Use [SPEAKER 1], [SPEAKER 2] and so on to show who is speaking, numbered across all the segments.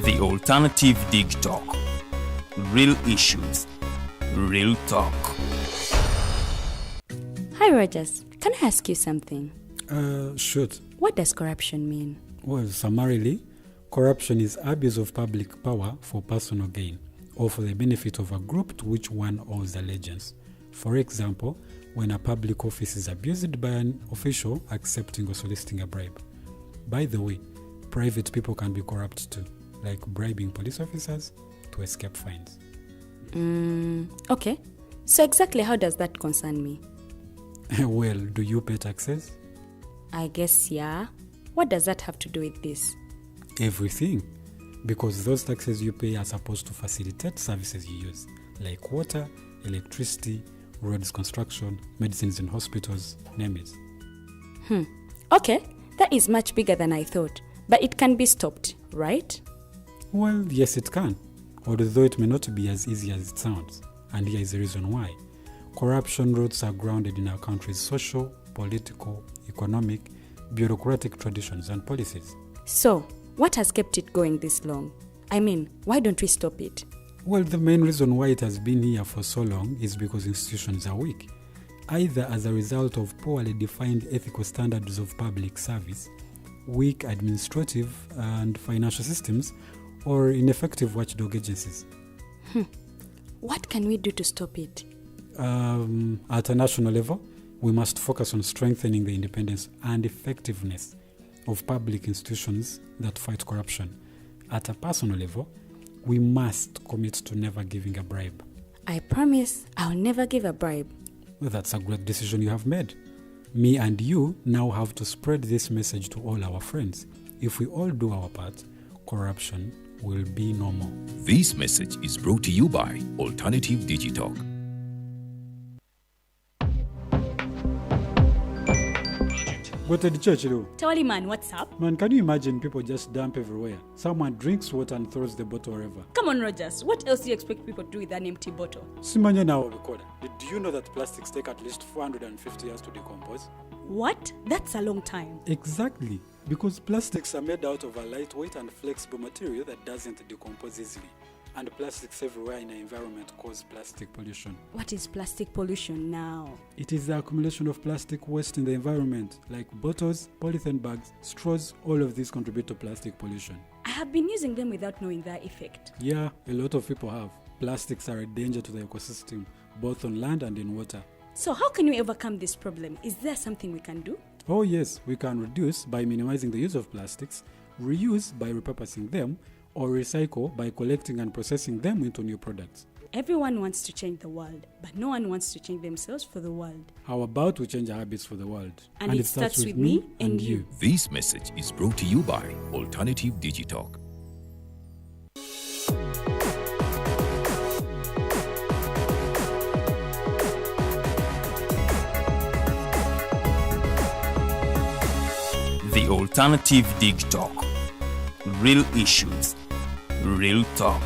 [SPEAKER 1] The Alternative Dig Talk. Real issues, real talk.
[SPEAKER 2] Hi Rogers, can I ask you something?
[SPEAKER 3] Shoot.
[SPEAKER 2] What does corruption mean?
[SPEAKER 3] Well, summarily, corruption is abuse of public power for personal gain or for the benefit of a group to which one owes allegiance. For example, when a public office is abused by an official accepting or soliciting a bribe. By the way, private people can be corrupt too, like bribing police officers to escape fines.
[SPEAKER 2] Okay. So exactly how does that concern me?
[SPEAKER 3] Well, do you pay taxes?
[SPEAKER 2] I guess, yeah. What does that have to do with this?
[SPEAKER 3] Everything. Because those taxes you pay are supposed to facilitate services you use, like water, electricity, roads construction, medicines in hospitals, name it.
[SPEAKER 2] Okay, that is much bigger than I thought. But it can be stopped, right?
[SPEAKER 3] Well, yes, it can, although it may not be as easy as it sounds. And here is the reason why. Corruption roots are grounded in our country's social, political, economic, bureaucratic traditions and policies.
[SPEAKER 2] So, what has kept it going this long? I mean, why don't we stop it?
[SPEAKER 3] Well, the main reason why it has been here for so long is because institutions are weak, either as a result of poorly defined ethical standards of public service, weak administrative and financial systems, or ineffective watchdog agencies.
[SPEAKER 2] What can we do to stop it?
[SPEAKER 3] At a national level, we must focus on strengthening the independence and effectiveness of public institutions that fight corruption. At a personal level, we must commit to never giving a bribe.
[SPEAKER 2] I promise I'll never give a bribe.
[SPEAKER 3] Well, that's a great decision you have made. Me and you now have to spread this message to all our friends. If we all do our part, corruption will be no more.
[SPEAKER 1] This message is brought to you by Alternative Digital.
[SPEAKER 3] Go to the church, though.
[SPEAKER 2] Tawali man, what's up?
[SPEAKER 3] Man, can you imagine people just dump everywhere? Someone drinks water and throws the bottle wherever.
[SPEAKER 2] Come on, Rogers. What else do you expect people to do with an empty bottle?
[SPEAKER 3] Simanya now, recorder. Did you know that plastics take at least 450 years to decompose?
[SPEAKER 2] What? That's a long time.
[SPEAKER 3] Exactly. Because plastics are made out of a lightweight and flexible material that doesn't decompose easily. And plastics everywhere in the environment cause plastic pollution.
[SPEAKER 2] What is plastic pollution now?
[SPEAKER 3] It is the accumulation of plastic waste in the environment, like bottles, polythene bags, straws. All of these contribute to plastic pollution.
[SPEAKER 2] I have been using them without knowing their effect.
[SPEAKER 3] Yeah, a lot of people have. Plastics are a danger to the ecosystem, both on land and in water.
[SPEAKER 2] So how can we overcome this problem? Is there something we can do?
[SPEAKER 3] Oh yes, we can reduce by minimizing the use of plastics, reuse by repurposing them, or recycle by collecting and processing them into new products.
[SPEAKER 2] Everyone wants to change the world, but no one wants to change themselves for the world.
[SPEAKER 3] How about we change our habits for the world?
[SPEAKER 2] And it starts with me and you.
[SPEAKER 1] This message is brought to you by Alternative Digital. The Alternative Dig Talk. Real issues, real talk.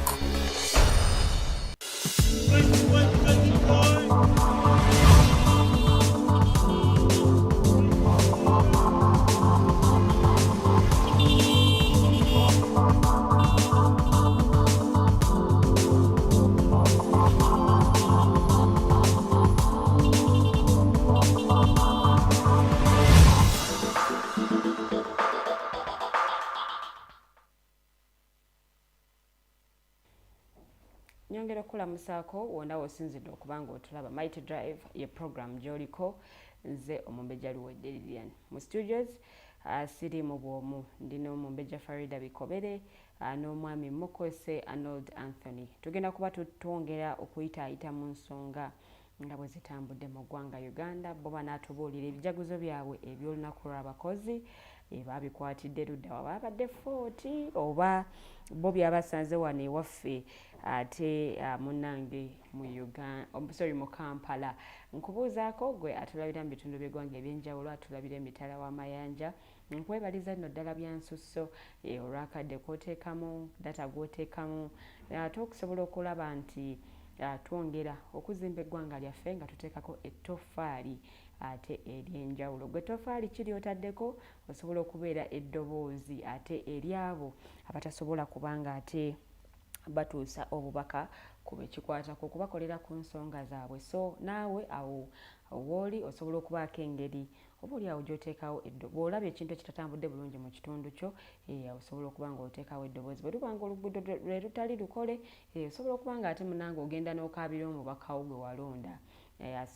[SPEAKER 4] Nyongera kulamusaako wonna wosinzidde okubanga otulaba Mighty Drive ye program gy'oliko nze Mumbejja Bikobere mu studios siri mu bwomu ndino Mumbejja Farida Bikobere n'omwami Mukose Arno Anthony. Tugenda kuba tutwongera okuyitaayita mu nsonga nga bwe zitambudde mu ggwanga Uganda bo banaatubuulira ebijaguzo byabwe eby'olunaku lw'abakozi babikwatidde ludda wa babadde 40 oba bo byabasanze wano ewaffe ate munnange mu Uganda mu Kampala nkubuuzaako gwe atulabira mu bitundu by'eggwanga ebyenjawulo atulabira emitala w'amayanja nkwebaliza nno ddala byansusso olwakadde kwoteekamu data gwoteekamu ate okusobola okulaba nti twongera okuzimba eggwanga lyaffe nga tuteekako ettoffaali ate ery'enjawulo gwe ettoffaali kiri otaddeko osobola okubeera eddoboozi ate eryabo abatasobola kubanga ate batuusa obubaka ku bekikwatako okubakolera ku nsonga zaabwe so naawe awo wooli osobola okubaako engeri oba oli awo gy'oteekawo bw'olaba ekintu ekitatambudde bulungi mu kitundu kyo osobola okuba nga oteekawo eddoboozi bwe luba nga oluguudo lwe lutali lukole osobola okuba nga ate munange ogenda n'okaabira omubakawo gwe walonda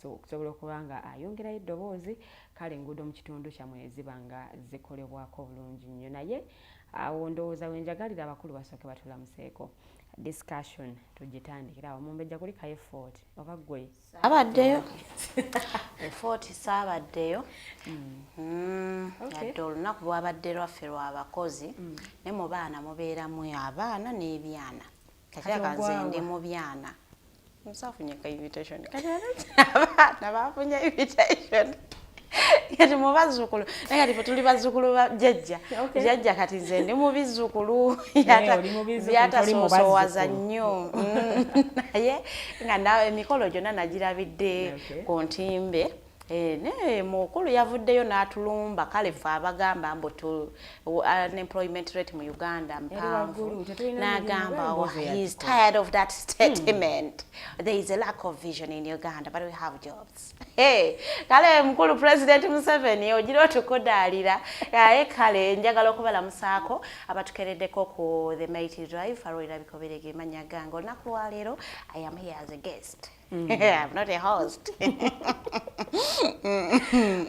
[SPEAKER 4] okusobola okuba nga ayongerayo eddoboozi kale enguudo mu kitundu kyammwe ziba nga zikolebwako bulungi nnyo naye awo ndowooza wenjagalira abakulu basooke batulamuseeko discussion tugitandikira awo Mumbejja kuli kaye 40 oba gwe
[SPEAKER 5] abaddeyo 40 saabaddeyo yadde olunaku lwabadde lwaffe lw'abakozi ne mu baana mubeeramu abaana n'ebyana kakiraga nze ndi mu byana musafunye ka invitation kati abaana bafunye invitation kati mu bazzukulu naye kati tuli bazzukulu ba jjajja kati nze ndi mu bizzukulu byatasosowaza nnyo naye nga nawe emikolo gyonna nagirabidde ku ntimbe ne mukulu yavuddeyo n'atulumba kale ffe abagamba mbu unemployment rate mu Uganda mpanvu n'agamba he's tired of that statement there is a lack of vision in Uganda but we have jobs kale mukulu president Museveni ogira otukudaalira kale njagala okubalamusaako abatukereddeko ku the mighty drive Farida Bikobere Farida gange olunaku lwaleero I am here as a guest I'm not a host.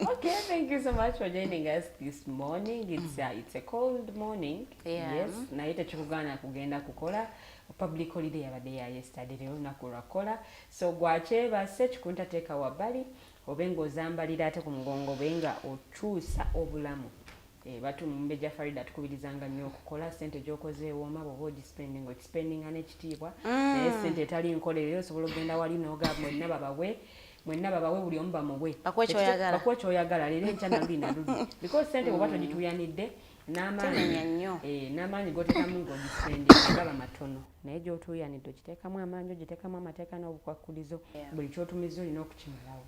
[SPEAKER 4] Okay, thank you so much for joining us this morning. It's a cold morning.
[SPEAKER 5] Yeah.
[SPEAKER 4] Yes, naye tekikugana kugenda kukola public holiday yabadde ya yesterday lero lunaku lwakola so gwakyebase kikuntateeka wabbali obe ng'ozambalira ate ku mugongo obe nga okyusa obulamu batu Mumbejja Farida tukubirizanga nnyo okukola sente gy'okoze ewooma bw'oba ogispendinga n'ekitiibwa naye sente etali nkolerero osobola okugenda wali n'ogamba mwenna babawe buli omu bamubwe bakuwa kyoyagala leero enkya naluli naluli because sente bw'oba togituuyanidde n'amaanyi g'oteekamu ng'ogispendinga gaba matono naye gy'otuuyanidde ogiteekamu amaanyi ogiteekamu amateeka n'obukwakkulizo buli ky'otumiza olina okukimalawo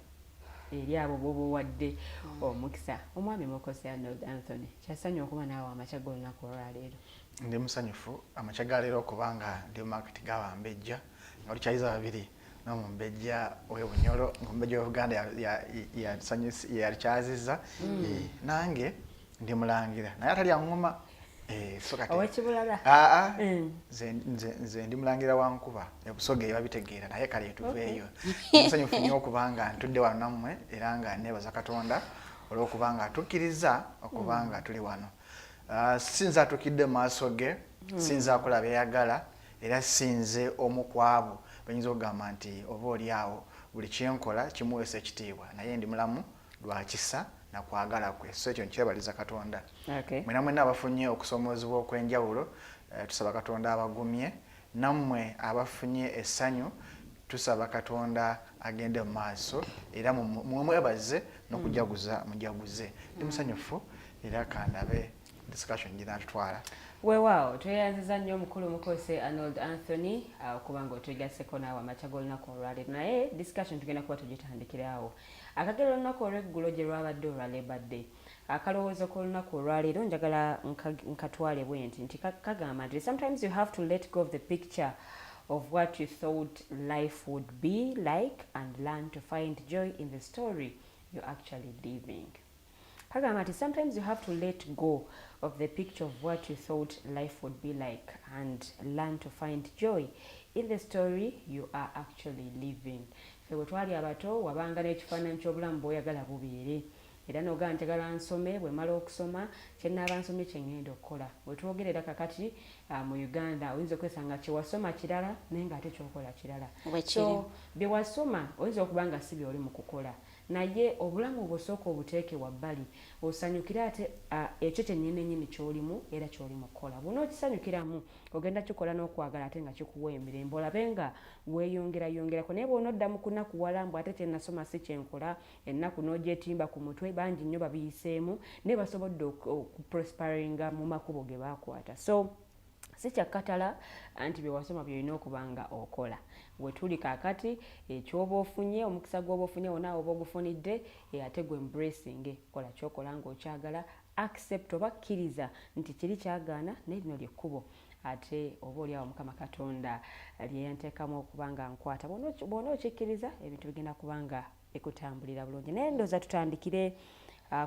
[SPEAKER 4] eri abo bwoba owadde omukisa omwami Mukose Arno Anthony kyasanyu okuba naawe amakya g'olunaku olwaleero
[SPEAKER 6] ndi musanyufu amakya ga leero okubanga ndi market ga Mumbejja nga tukyayiza babiri n'Omumbejja w'Ebunyoro Mumbejja w'Uganda yakyazizza nange ndi mulangira naye atali aŋŋoma nze ndi mulangira wa Nkuba ebusoga ebabitegeera naye kale tuveeyo musanyufu nnyo okubanga ntudde wano nammwe era nga neebaza Katonda olw'okubanga atukkiriza okubanga tuli wano sinza atukidde mu maaso ge sinza akola byeyagala era sinze omu ku abo benyinza okugamba nti oba oli awo buli kyenkola kimuweesa ekitiibwa naye ndi mulamu lwa kisa nakwagala kwe so ekyo nkyebaliza Katonda mwena abafunye okusomoozebwa okw'enjawulo tusaba Katonda abagumye nammwe abafunye essanyu tusaba Katonda agende mu maaso era mwebaze n'okujaguza mujaguze ndi musanyufu era kandabe discussion ginatutwala
[SPEAKER 4] weewaawo tweyanziza nnyo omukulu Mukose Arno Anthony okubanga otwegaseko naawe amakya g'olunaku olwaleero naye discussion tugenda kuba tugitandikira awo akagero olunaku olw'eggulo gye lwabadde olwa Labour Day akalowoozo k'olunaku olwaleero njagala nkatwale bwe nti kagamba nti sometimes you have to let go of the picture of what you thought life would be like and learn to find joy in the story you're actually living. Kagamba nti sometimes you have to let go of the picture of what you thought life would be like and learn to find joy in the story you are actually living. Bwe twali abato wabanga n'ekifaananyi ky'obulamu bw'oyagala bubeere era n'ogamba njagala nsome bwe mala okusoma kye nnaaba nsomye kye ngenda okukola bwe twogerera kakati mu Uganda oyinza okwesanga kye wasoma kirala naye ng'ate ky'okola kirala so bye wasoma oyinza okuba nga si by'oli mu kukola naye obulamu obusooka obuteeke wabbali osanyukira ate ekyo kyennyini kyolimu era kyolimu kukola. Bw'onookisanyukiramu ogenda kikola n'okwagala ate nga kikuwa emirembe olabe nga weeyongerako. Naye bw'onoddamu kunakuwala mbu ate kyennasoma si kyenkola, ennaku n'ogyetimba ku mutwe, bangi nnyo babiyiseemu naye basobodde okuprosparinga mu makubo ge baakwata. So si kyakatala anti bye wasoma byolina okuba nga okola. Wetuli kaakati ekyoba ofunye, omukisa gw'oba ofunye wonna oba ogufunidde, ate gwe embracing, kola kyokola ng'okyagala, accept oba kkiriza nti kiri kyagaana naye lino lyekkubo ate oba oliawo Mukama Katonda lyeyanteekamu okuba nga nkwata. Bw'onookikkiriza ebintu bigenda kuba nga bikutambulira bulungi. Naye ndowooza tutandikire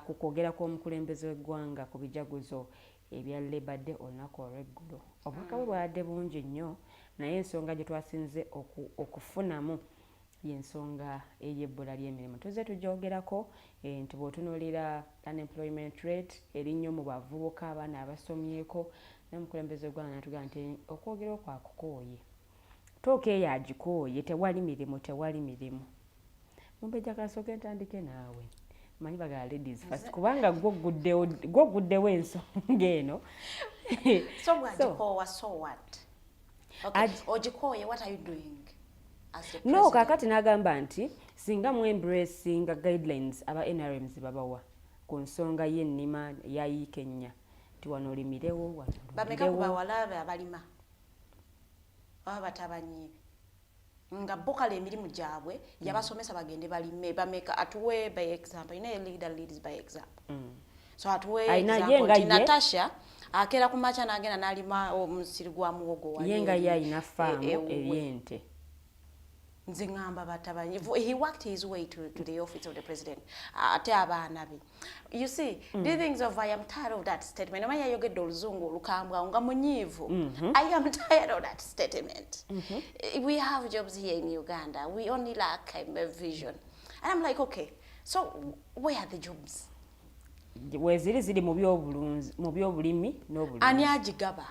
[SPEAKER 4] ku kwogera kw'omukulembeze w'eggwanga ku bijaguzo ebya Labour Day olunaku olw'eggulo. Obubaka bwe bwabadde bungi nnyo naye ensonga gye twasinze okufunamu y'ensonga ey'ebbula ly'emirimu. Tuzze tugyogerako nti bw'otunuulira unemployment rate eri nnyo mu bavubuka abaana abasomyeko, n'omukulembeze w'eggwanga n'atugamba nti okwogera kwakukooye. Tooka eyo agikooye, tewali mirimu. Mumbejja kasooke ntandike naawe. Manyi bagala ladies first kubanga gwoguddewo ensonga eno.
[SPEAKER 5] So bw'agikoowa, so what? Okay. Ogikooye, what are you doing?
[SPEAKER 4] No, kakati n'agamba nti singa mu embracing guidelines aba NRMs babawa ku nsonga y'ennima ya Kenya nti wano olimirewo
[SPEAKER 5] bameka ku bawala abalima baba batabanyiibe nga bokala emirimu gyabwe yabasomesa bagende balime bameka atuwe by example. Leader leads by example. So atuwe example Natasha akera ku macha n'agenda n'alima omusiri gwa muwogo wa
[SPEAKER 4] yenga yayina faamu ebyente.
[SPEAKER 5] Nzingamba batabanyi. He worked his way to the office of the president. Ate abaana be. You see, the things of I am tired of that statement. Amaya yogedde oluzungu olukambwa nga munyiivu. I am tired of that statement. We have jobs here in Uganda. We only lack a vision. And I'm like, okay, so where are the jobs?
[SPEAKER 4] Ziri mu byobulimi n'obulimi.
[SPEAKER 5] Ani agigaba?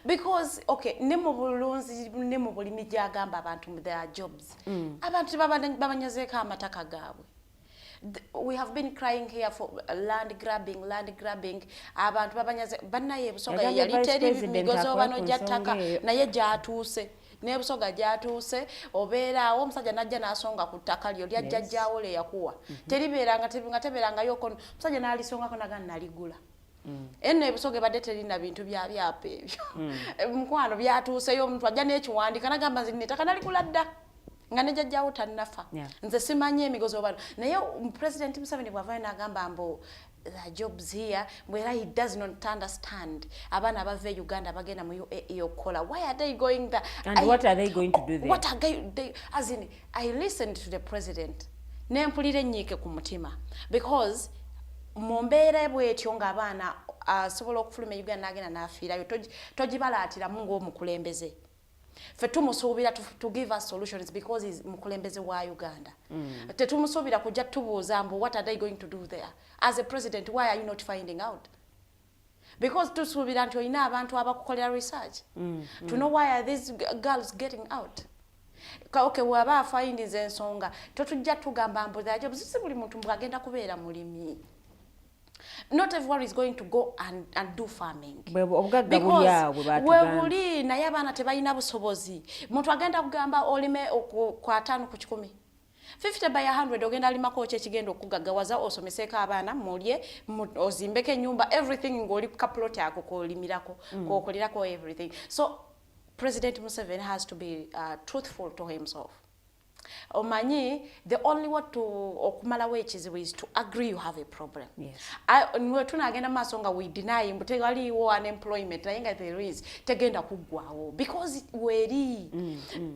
[SPEAKER 5] Because okay, ne mu bulunzi ne mu bulimi gyagamba abantu there are jobs. Abantu babanyazeeko amataka gaabwe. We have been crying here for land grabbing. Abantu babanyaze bannaye busoga yali teri migozo bano gyataka naye gyatuuse. Nebusoga gyatuuse obeera omusajja najja n'asonga ku ttaka lyo lyajjajjaawo le yakuwa. Tebeeranga yoko musajja n'alisongako nagana naligula. Eno ebusoge badde terina bintu byapa ebyo. Mukwano byatuuseyo omuntu ajja n'ekiwandika nagamba nti ettaka naligula dda nga ne jjajjaawo tannafa. Nze simanyi emigozo bano. Naye President Museveni bw'avaayo n'agamba mbu the jobs here where he does not understand. Abaana abava Uganda bagenda mu UAE okola. Why are they going there?
[SPEAKER 4] And what are they going to do there?
[SPEAKER 5] What are they as in I listened to the president. Nempulira ennyiike ku mutima because mu mbeera bw'etyo ng'abaana asobola okufuluma Uganda n'agenda n'afiirayo togibalaatiramu ng'omukulembeze. Ffe tumusuubira to give us solutions because he's mukulembeze wa Uganda. Tetumusuubira kujja tubuuza mbu what are they going to do there? As a president, why are you not finding out? Because tusuubira nti olina abantu abakukolera research. To know why are these girls getting out? Okay, waba afayindiza ensonga totujja tugamba mbu there jobs si buli muntu mbwagenda kubeera mulimi. Not everyone is going to go and do farming. Because webuli naye abaana tebalina busobozi. Muntu agenda kugamba olime kwa 5 ku 10. 50 by 100 ogenda alimako kyekigenda okugaggawaza osomeseeko abaana mulye ozimbeko ennyumba everything ng'oli kaploti ako kolimirako kokolirako everything. So President Museveni has to be truthful to himself. Omanyi, the only way to okumalawo ekizibu is to agree you have a problem.
[SPEAKER 4] Yes.
[SPEAKER 5] Nwe tunagenda maaso nga we deny mbu tegaliwo unemployment naye nga there is tegenda kuggwawo because weri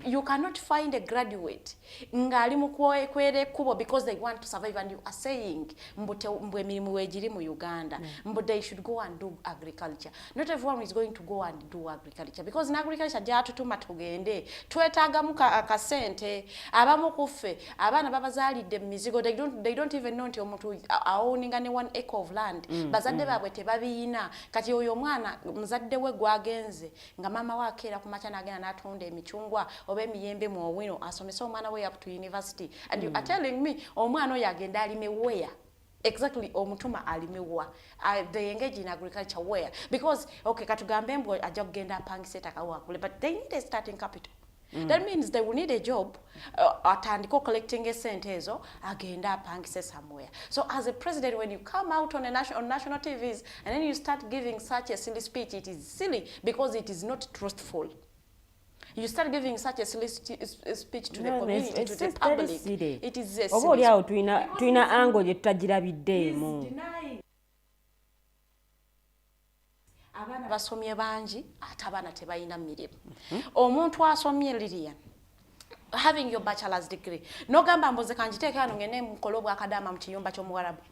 [SPEAKER 5] you cannot find a graduate ng'ali mu kwera ekkubo because they want to survive and you are saying mbu emirimu weegiri mu Uganda mbu they should go and do agriculture. Not everyone is going to go and do agriculture because in agriculture gyatutuma tugende twetaagamu akasente abamu kuffe abaana babazaalidde mizigo they don't even know nti omuntu owninga ne 1 acre of land bazadde baabwe tebabiina kati oyo omwana muzadde we gwagenze nga mama we akeera ku makya n'agenda n'atunda emicungwa oba emiyembe mu owino asomesa omwana we up to university and you are telling me omwana oyo agenda alime where exactly omutuma alimewa they engage in agriculture where because okay katugambe mbwe ajja kugenda apangise takawakule but they need a starting capital. That means they will need a job atandiko collecting esente ezo agenda apangise somewhere. So as a president, when you come out on national TVs and then you start giving such a silly speech, it is silly because it is not truthful. You start giving such a silly speech to the community, to the public. It is a silly
[SPEAKER 4] speech. Tuina ango je tutagirabiddemu.
[SPEAKER 5] Abaana basomye bangi ate abaana tebalina mirimu. Omuntu asomye Lilian, having your bachelor's degree, nogamba mboze kanjiteeka hano ngene mukolo bwa kadama mu kiyumba ky'Omuwarabu.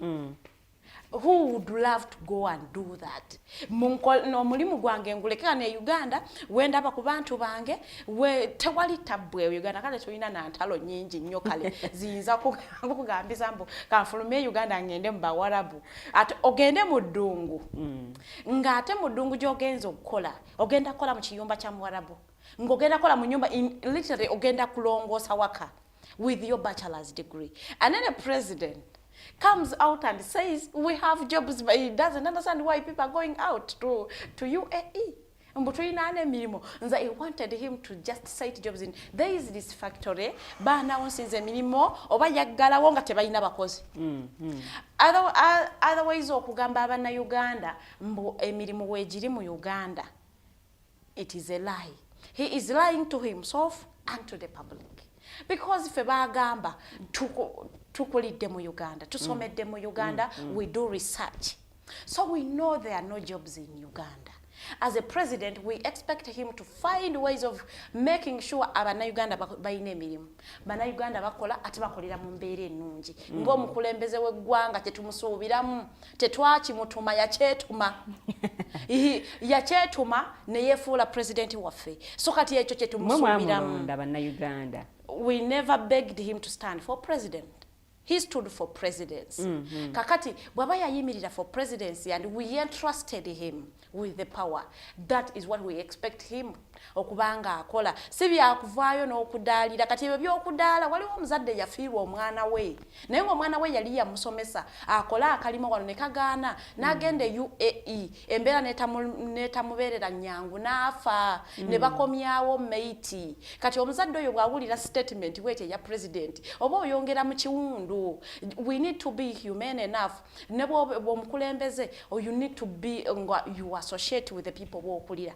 [SPEAKER 5] Who would love to go and do that? No mulimu gwange ngulekera ne Uganda wenda ba ku bantu bange we tewali tabwe Uganda kale tulina na ntalo nyingi nnyo kale ziyinza kugambiza mbu kanfulume Uganda ngende mu Bawarabu ate ogende mu ddungu nga ate mu ddungu gy'ogenza okukola ogenda kola mu kiyumba kya Muwarabu ngogenda kola mu nyumba literally ogenda kulongoosa waka with your bachelor's degree and then a president comes out and says we have jobs, but he doesn't understand why people are going out to UAE. He wanted him to just cite jobs in. There is this factory, bana onsinze milimo oba yaggala wonga tebalina bakozi. Otherwise okugamba abana Uganda mbu emirimu wegiri mu Uganda. It is a lie. He is lying to himself and to the public. Because if bagamba tukulidde mu Uganda, tusomedde mu Uganda, we do research. So we know there are no jobs in Uganda. As a president, we expect him to find ways of making sure abana Uganda bayina emirimu. Bana Uganda bakola ate bakolera mu mbeera ennungi. Ng'omukulembeze w'eggwanga tetumusuubiramu, tetwakimutuma yakyetuma. Yakyetuma ne yeefuula president waffe. So kati ekyo kye tumusuubiramu. We never begged him to stand for president. He stood for presidency. Kakati bwaba yayimirira for presidency and we entrusted him with the power. That is what we expect him okubanga akola. Si byakuvaayo n'okudaalira kati ebyo by'okudaala waliwo omuzadde yafiirwa omwana we. Naye ng'omwana we yali yamusomesa akola akalimo wano ne kagaana n'agenda UAE embeera n'etamubeerera nnyangu n'afa ne bakomyawo meiti. Kati omuzadde oyo bw'awulira statement bw'etyo eya president oba oyongera mu kiwundu. We need to be humane enough. Nebo bw'omukulembeze you need to be you associate with the people w'okulira.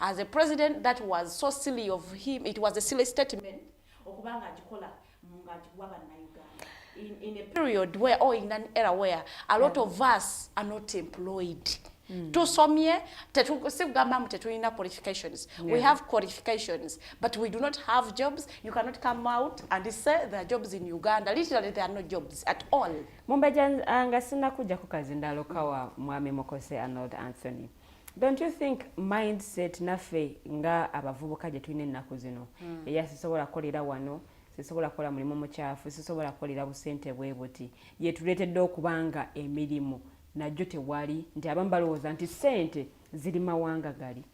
[SPEAKER 5] As a president, that was so silly of him. It was a silly statement. In a period where, or in an era where a lot of us are not employed. Qualifications. We have qualifications, but we do not have jobs. You cannot come out and say there are jobs in Uganda. Literally, there are no jobs at all.
[SPEAKER 4] Mumbejja nga sinakuja ku kazindalo kawa mwami Mukose Arno Anthony. Don't you think mindset naffe nga abavubuka gye tulina ennaku zino eya sisobola kolera wano sisobola kola mulimu mukyafu sisobola kolera busente bwe buti yetuleetedde okubanga emirimu najjo tewali nti abamu balowooza nti sente ziri mawanga gali.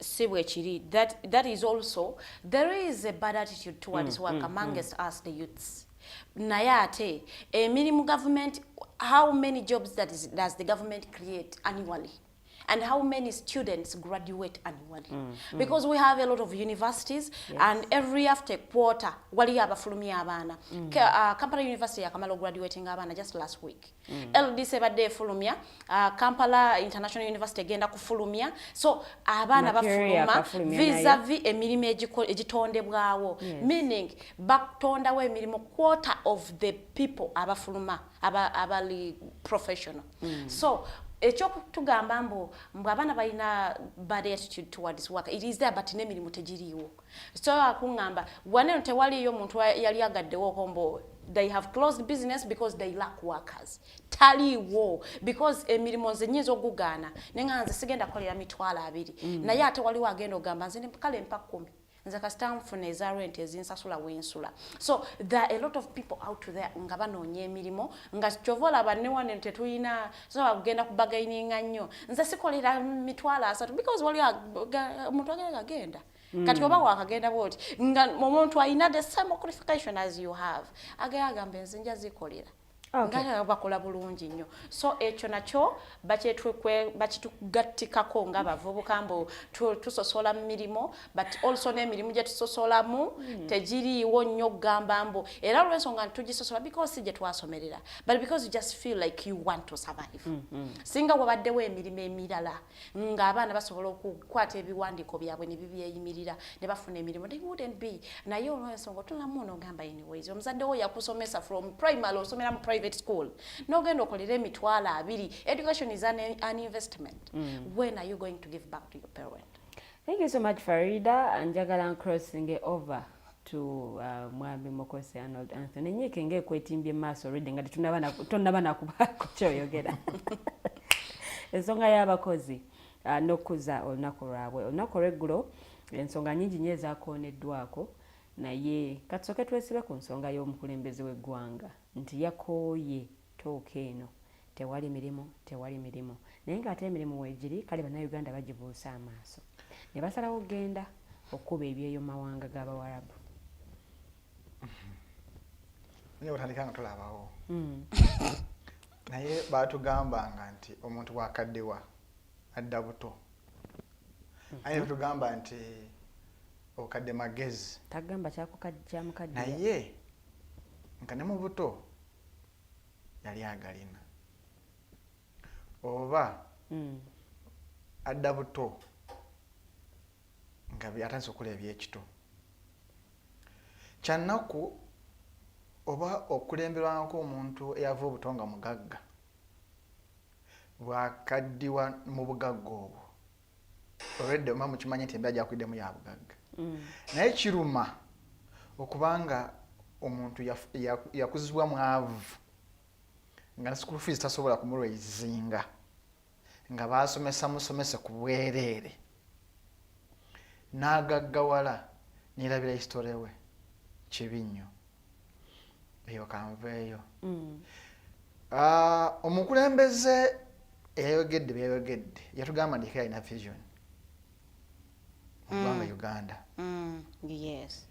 [SPEAKER 5] Si bwe kiri. That is also, there is a bad attitude towards work amongst us the youths. Naye ate emirimu government, how many jobs does the government create annually? And how many students graduate annually? Because we have a lot of universities, and every after quarter, wali abafulumya abaana. Kampala University yakamala graduating abaana just last week. LDC badde fulumya, Kampala International University agenda kufulumya. So abaana bafuluma vis-a-vis emirimu egitondebwawo. Meaning batondawo emirimu quarter of the people abafuluma abali professional. So ekyokutugamba mbu abaana balina bad attitude towards work, it is there but n'emirimu tegiriiwo. So akungamba waneno tewaliyo omuntu yali agaddewo kombo they have closed business because they lack workers. Taliwo because emirimu nze nnyinza okugaana nenga nze sigenda kolera mitwalo 2 naye ate waliwo agenda ogamba nze kale mpa 10 nze kasita nfuna eza rent ezinsasula wensula. So there are a lot of people out there nga banoonya emirimu nga kyova olaba ne wane tetulina sobola kugenda kubagaininga nnyo nze sikolera mitwalo 3 because wali omuntu agenda kati oba wakagenda bwoti nga omuntu alina the same qualification as you have agamba nze nja zikolera nga bakola bulungi nnyo. So ekyo nakyo bakitugattikako nga bavubuka mbu tusosola mu mirimu but also n'emirimu gye tusosolamu tegiriiwo nnyo kugamba mbu era olw'ensonga tugisosola because gye twasomerera but because you just feel like you want to survive. Singa wabaddewo emirimu emirala ng'abaana basobola okukwata ebiwandiiko byabwe ne bibyeyimirira ne bafuna emirimu they wouldn't be naye olw'ensonga otulamu onogamba anyways omuzadde wo yakusomesa from primary osomera mu private school nogenda okolera emitwalo 2. Education is an investment. When are you going to give back to your parent?
[SPEAKER 4] Thank you so much, Farida. Njagala crossing over to Mwami Mukose Arno Anthony. Nyeke nge kwetimbye maso already nga tunaba nakubako kyoyogera. Ensonga y'abakozi nokuza olunaku lwabwe. Olunaku lw'eggulo ensonga nyingi nnyo ezaakoneddwako naye katsoke twesibe ku nsonga y'omukulembeze w'eggwanga nti yakooye tooke eno tewali mirimu naye ng'ate emirimu weegiri kale bannayuganda bagibuusa amaaso ne basalawo genda okuba ebyeyo mu mawanga g'abawarabu.
[SPEAKER 6] naye otandika nga tulabawo naye baatugambanga nti omuntu wakaddewa adda buto aye batugamba nti okadde magezi
[SPEAKER 4] tagamba kyamukadde
[SPEAKER 6] naye nga ne mu buto yali agalina oba adda buto nga atandise okukola ebyekito kyannaku oba okulemberwako omuntu eyava obuto nga mugagga bwakaddiwa mu bugagga obwo olwedde oba mukimanyi nti embeera gyakuddemu ya bugagga naye kiruma okubanga omuntu yakuzibwa mwavu nga ne school fees tasobola kumulweizinga nga basomesa musomese ku bwereere n'agaggawala n'erabira hisitole we kibi nnyo eyo kanveeyo. Omukulembeze eyayogedde byayogedde yatugamba ndika alina vision mu Uganda.
[SPEAKER 5] Yes.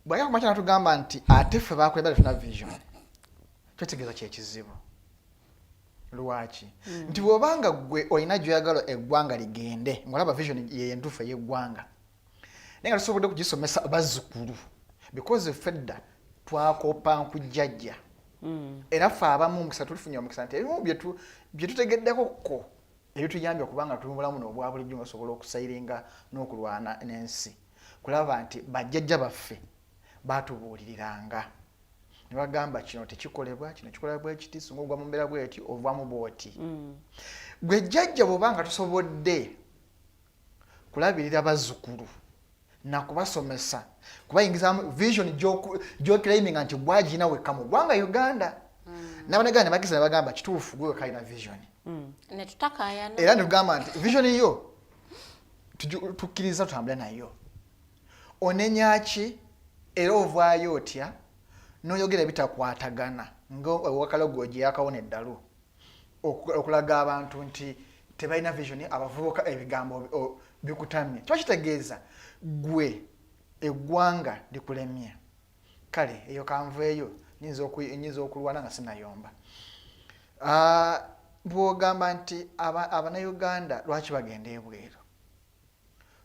[SPEAKER 6] Bwaya kumacha natugamba nti ate ffe bakulembera tuna vision twetegeeza kyekizibu lwaki nti bw'obanga gwe olina gy'oyagala eggwanga ligende ng'olaba vision ye entuufu ey'eggwanga naye nga tusobodde kugisomesa bazzukulu because fedda twakopa nkujjajja era ffe abamu omukisa tulifunye omukisa nti ebimu bye tutegeddekokko ebituyambye okubanga tuli mu bulamu n'obwa bulijjo nga tusobola okusayiringa n'okulwana n'ensi kulaba nti bajjajja baffe baatubuuliriranga ne bagamba kino tekikolebwa kino kikolebwa ekiti singa ogwa mu mbeera bweti ovaamu bwoti gwe jjajja bw'obanga tusobodde kulabirira bazzukulu nakubasomesa kubayingizamu vision gy'oclaiminga nti gwagina wekka mu ggwanga Uganda n'abanaganda ne bakiza ne bagamba kituufu gwe wekka alina vision
[SPEAKER 5] ne tutakayana
[SPEAKER 6] era ne tugamba nti vision yo tukkiriza tutambule nayo onenyaki era ovaayo otya n'oyogera bitakwatagana ng'owakalogo gye yakawona eddalu okulaga abantu nti tebalina vision abavubuka ebigambo bikutamye kiba kitegeeza gwe eggwanga likulemye kale eyo kanveeyo nyinza okulwana nga sinayomba. Bw'ogamba nti abanayuganda lwaki bagenda ebweru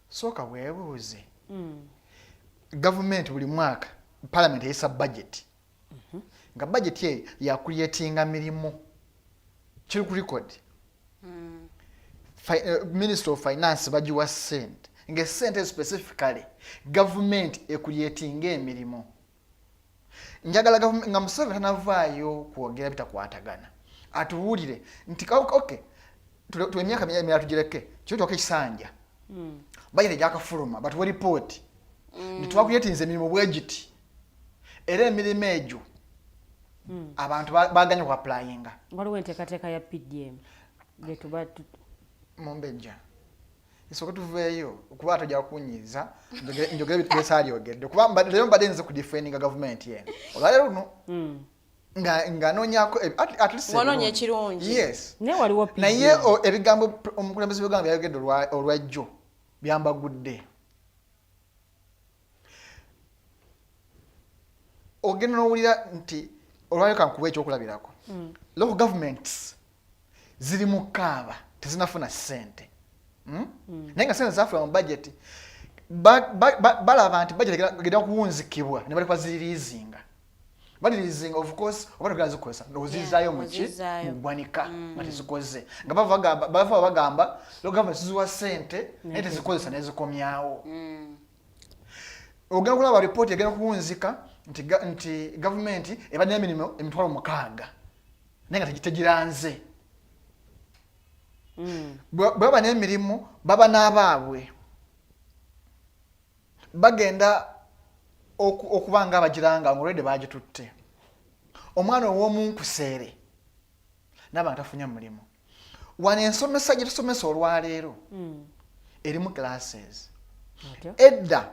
[SPEAKER 6] sooka bwebuuze gavumenti buli mwaka parliament eyisa budget nga budget eyo yakuyetinga mirimu kiri ku record Minister of Finance bagiwa sente nga sente specifically government ekuyetinga emirimu njagala nga Museveni tanavaayo kwogera bitakwatagana atuwulire nti okay emyaka mirala tugireke kyotoka ekisanja bayire gyakafuluma batuwe report nitwakuyetinza emirimu bwegiti era emirimu egyo abantu baganya ku applyinga
[SPEAKER 4] waliwo enteekateeka ya PDM
[SPEAKER 6] Mumbejja isooka tuveeyo okuba tojja kunyiza njogera byesali ogedde kuba leero mbadde nze ku defending government yeno olwaleero luno nga noonyako at least
[SPEAKER 5] ng'onoonya ekirungi.
[SPEAKER 6] Yes.
[SPEAKER 4] naye
[SPEAKER 6] ebigambo omukulembeze w'Uganda byayogedde olwajjo byambagudde. Ogenda n'owulira nti olwaleero kankuba ekyokulabirako. Local governments ziri mu kaaba tezinafuna ssente. Naye nga ssente zaafuna mu budget balaba nti budget egenda kuwunzikibwa ne balekwa ziririizinga. Baliriizinga of course oba togenda zikozesa ozizaayo mu ggwanika nga tezikoze nga bava bagamba local government ziziwa ssente naye tezikozesa nezikomyawo. Ogenda kulaba ripooti egenda kuwunzika nti gavumenti ebadde n'emirimu 600 naye nga tegiranze. Bweba n'emirimu baba n'abaabwe bagenda okuba nga abagiranga ng'olwedde bagitutte. Omwana ow'omunkuseere n'abantu afunye mulimu. Wano ensomesa gye tusomesa olwaleero erimu classes. Edda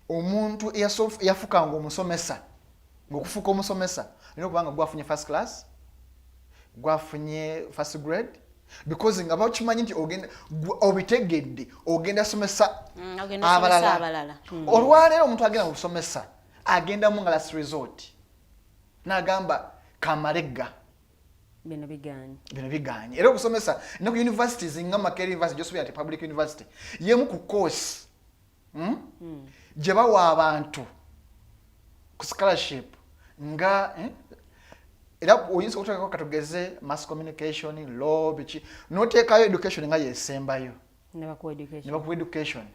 [SPEAKER 6] omuntu eyafukanga omusomesa ng'okufuuka omusomesa olina okuba nga gwafunye first class, gwafunye first grade, because nga bakimanyi nti obitegedde ogenda somesa abalala. Olwaleero omuntu agenda okusomesa agendamu nga last resort n'agamba kamalega
[SPEAKER 4] bino biganye.
[SPEAKER 6] Era okusomesa ne ku universities nga Makerere University gy'osobera nti public university yemu ku course gye bawa abantu ku scholarship nga era oyinza okuteekako katugeze mass communication law biki n'oteekayo education nga yesembayo
[SPEAKER 4] ne bakuwa
[SPEAKER 6] education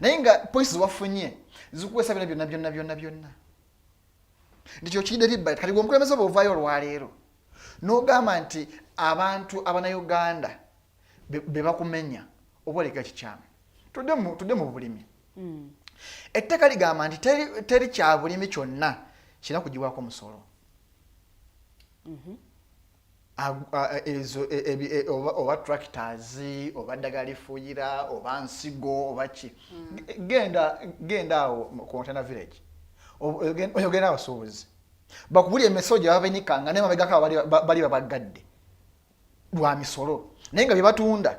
[SPEAKER 6] naye nga points ziwafunye zikuwesa byonna ndikyo kiyidde libba kati gwomukulembeze oba ovaayo olwaleero n'ogamba nti abantu abannayuganda be bakumenya oba oleka kikyamu tudde mu bulimi. Etteeka ligamba nti teri kya bulimi kyonna kirina kugibwako musolo. Oba tractors oba ddagala lifuuyira oba nsigo oba ki genda awo Container Village oyogenda abasuubuzi bakubulya emisogo gye babenikanga naye mabegako bali babagadde lwa misolo naye nga bye batunda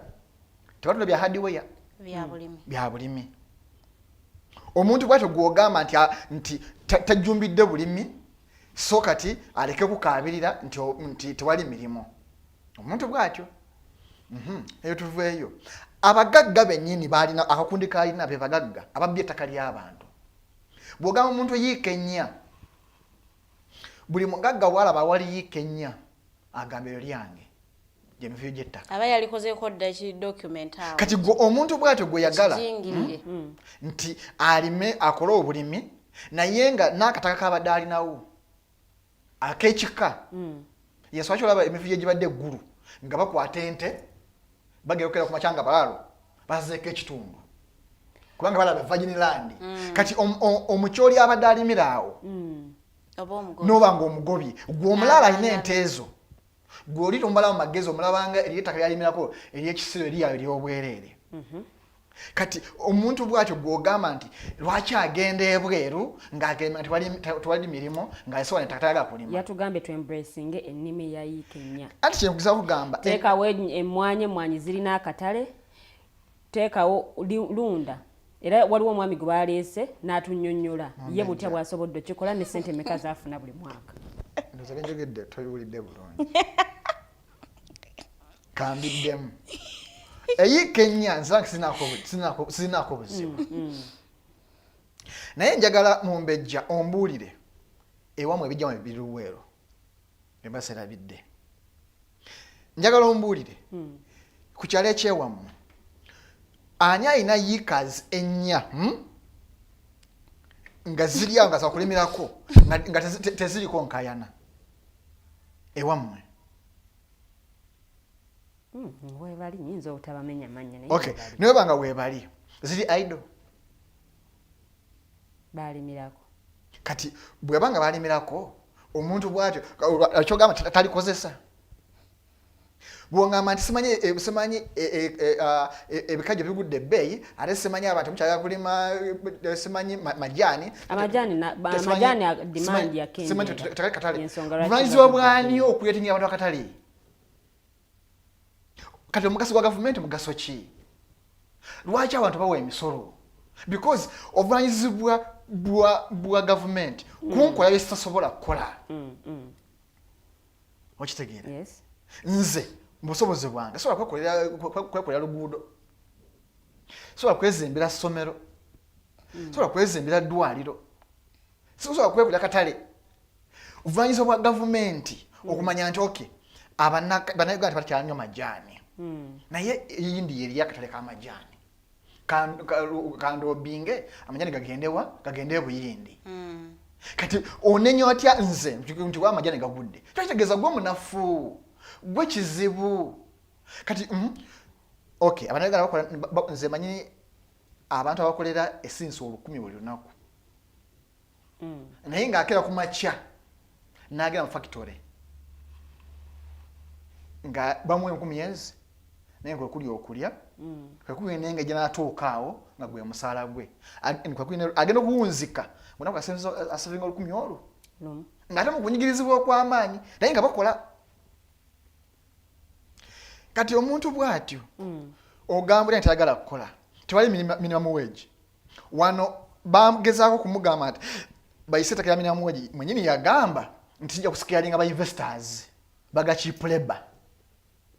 [SPEAKER 6] tebatunda bya hardware bya bulimi. Omuntu bwatyo gw'ogamba nti tajjumbidde bulimi so kati aleke kukaabirira nti tewali mirimu. Omuntu bwatyo eyo tuveeyo. Abagagga bennyini balina akakundi kalina be bagagga ababbye ettaka ly'abantu. Bw'ogamba omuntu yiika ennya buli mugagga bw'alaba awali yiika ennya agamba eryo lyange gyemivuyo gy'ettaka
[SPEAKER 5] aba yalikozeeko dda ki document awo.
[SPEAKER 6] Kati omuntu bw'atyo gwe yagala nti alime akole obulimi naye nga n'akataka kabadde alinawo ak'ekika yeswaki olaba emivuyo gibadde eggulu nga bakwata ente bageyokera ku makyanga balaalo bazeeko ekitundu kubanga balaba Virgin Land. Kati omukyoli abadde alimira awo n'oba ng'omugobye gw'omulala alina ente ezo gw'oli tombala mu magezi omulabanga ery'ettaka lyalimirako ery'ekisiro eryayo ery'obwereere. Kati omuntu bwatyo gw'ogamba nti lwaki agenda ebweru ng'agenda tewali mirimu ng'asobola ettaka talaga kulima.
[SPEAKER 4] Yatugambe tu embracing ennimi ya yiika ennya.
[SPEAKER 6] Anti kyekugeza kugamba
[SPEAKER 4] teekawo emmwanyi zirina akatale teekawo lunda. Era waliwo omwami gwe baleese n'atunnyonnyola ye butya bw'asobodde okikola ne ssente meka zaafuna buli mwaka.
[SPEAKER 6] Ndoza benjogedde tobiwulidde bulungi. Kambiddemu. Eyiika ennya nzange sinaako buzibu. Naye njagala Mumbejja ombuulire ewamu ebijjamu ebiri Luweero bye baserabidde. Njagala ombuulire ku kyalo ekyewammwe ani alina yiikazi ennya nga ziri awo nga zakulimirako nga teziriko nkayana ewammwe.
[SPEAKER 4] Weebali nyinza obutabamenya mannya naye.
[SPEAKER 6] Okay, naye banga weebali ziri idle
[SPEAKER 4] baalimirako.
[SPEAKER 6] Kati bwebanga baalimirako omuntu bwatyo kyogamba talikozesa bwongamba nti simanyi ebikajjo bigudde ebbeeyi ate simanyi abantu mukyala kulima simanyi majani
[SPEAKER 4] demand ya
[SPEAKER 6] simanyi katale buvunaanyizibwa bwani okuyetingira abantu akatale kati omugaso gwa gavumenti mugaso ki lwaki abantu bawa emisolo because obuvunaanyizibwa bwa gavumenti kunkola byesitasobola kukola okitegeera nze mubusobozi bwange sobola kwekolera luguudo sobola kwezimbira ssomero sobola kwezimbira ddwaliro sobola kwekolera katale obuvunaanyizibwa bwa gavumenti okumanya nti oke bannayuganda tebakyanywa majaani naye eyindi yeri akatale k'amajaani kandobinge amajaani gagende buyindi kati onenya otya nze nti wa majaani gagudde twakitegeeza gwe munafu gwe kizibu kati okay abannayuganda bakola nze manyi abantu abakolera essinsi 10 buli lunaku naye ng'akera ku makya n'agenda mu factory nga bamuwa 10 naye kwe kuli okulya kwe kuli nenga gye n'atuuka awo nga gwe musaala gwe agenda okuwunzika munaku asavinga 10 olwo ng'ate mu kunyigirizibwa okw'amaanyi naye nga bakola kati omuntu bw'atyo ogambula nti ayagala kukola tewali minimum wage wano bagezaako kumugamba nti bayise ettaka lya minimum wage mwenyini yagamba nti kijja kusikiringa ba investors baga cheap labor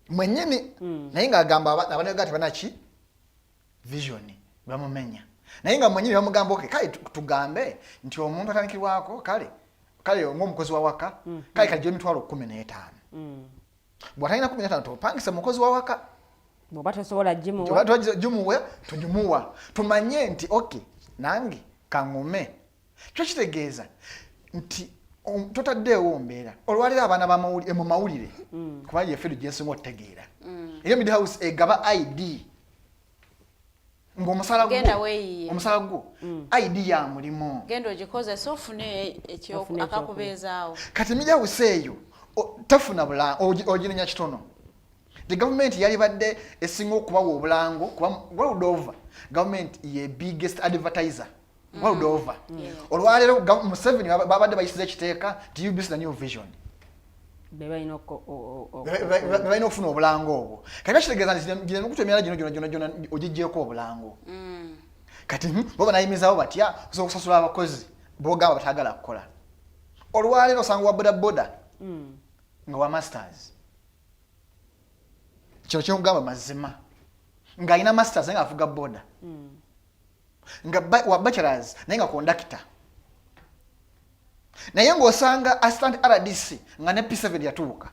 [SPEAKER 6] mwenyini naye ng'agamba abanayuganda tebanaki vision bamumenya naye nga mwenyini bamugamba oke kale tugambe nti omuntu atandikirwako kale ng'omukozi wa waka kale kajja emitwalo 15 bw'atalina 15 topangisa mukozi wa waka
[SPEAKER 4] bw'oba tosobola
[SPEAKER 6] gimuwe tugimuwa tumanye nti oke nange kaŋŋume kyo kitegeeza nti totaddeewo mbeera olwaliro abaana mu mawulire kuba yeffe gyensinga otutegeera eyo mid house egaba id ng'omusala gwo id ya mulimu
[SPEAKER 5] genda ogikozesa ofune akakubeezaawo
[SPEAKER 6] kati mid house eyo tafuna bulango oginenya kitono the government yali badde esinga okubawa obulango kuba world over government ye biggest advertiser world over olwaleero museveni babadde bayisiza ekiteeka nti UBC na new vision bebalina okufuna obulango obwo kati bakitegeeza nti gina nokuta emyala gyona ogijjeeko obulango kati bo banayimizaawo batya osobola okusasula abakozi bogamba batagala kukola olwaleero osanga wa bodaboda nga wa masters kino kyemugamba mazima ng'alina masters naye ng'avuga boda nga wa bachelors naye nga kondakita naye ng'osanga assistant RDC nga ne P7 yatuuka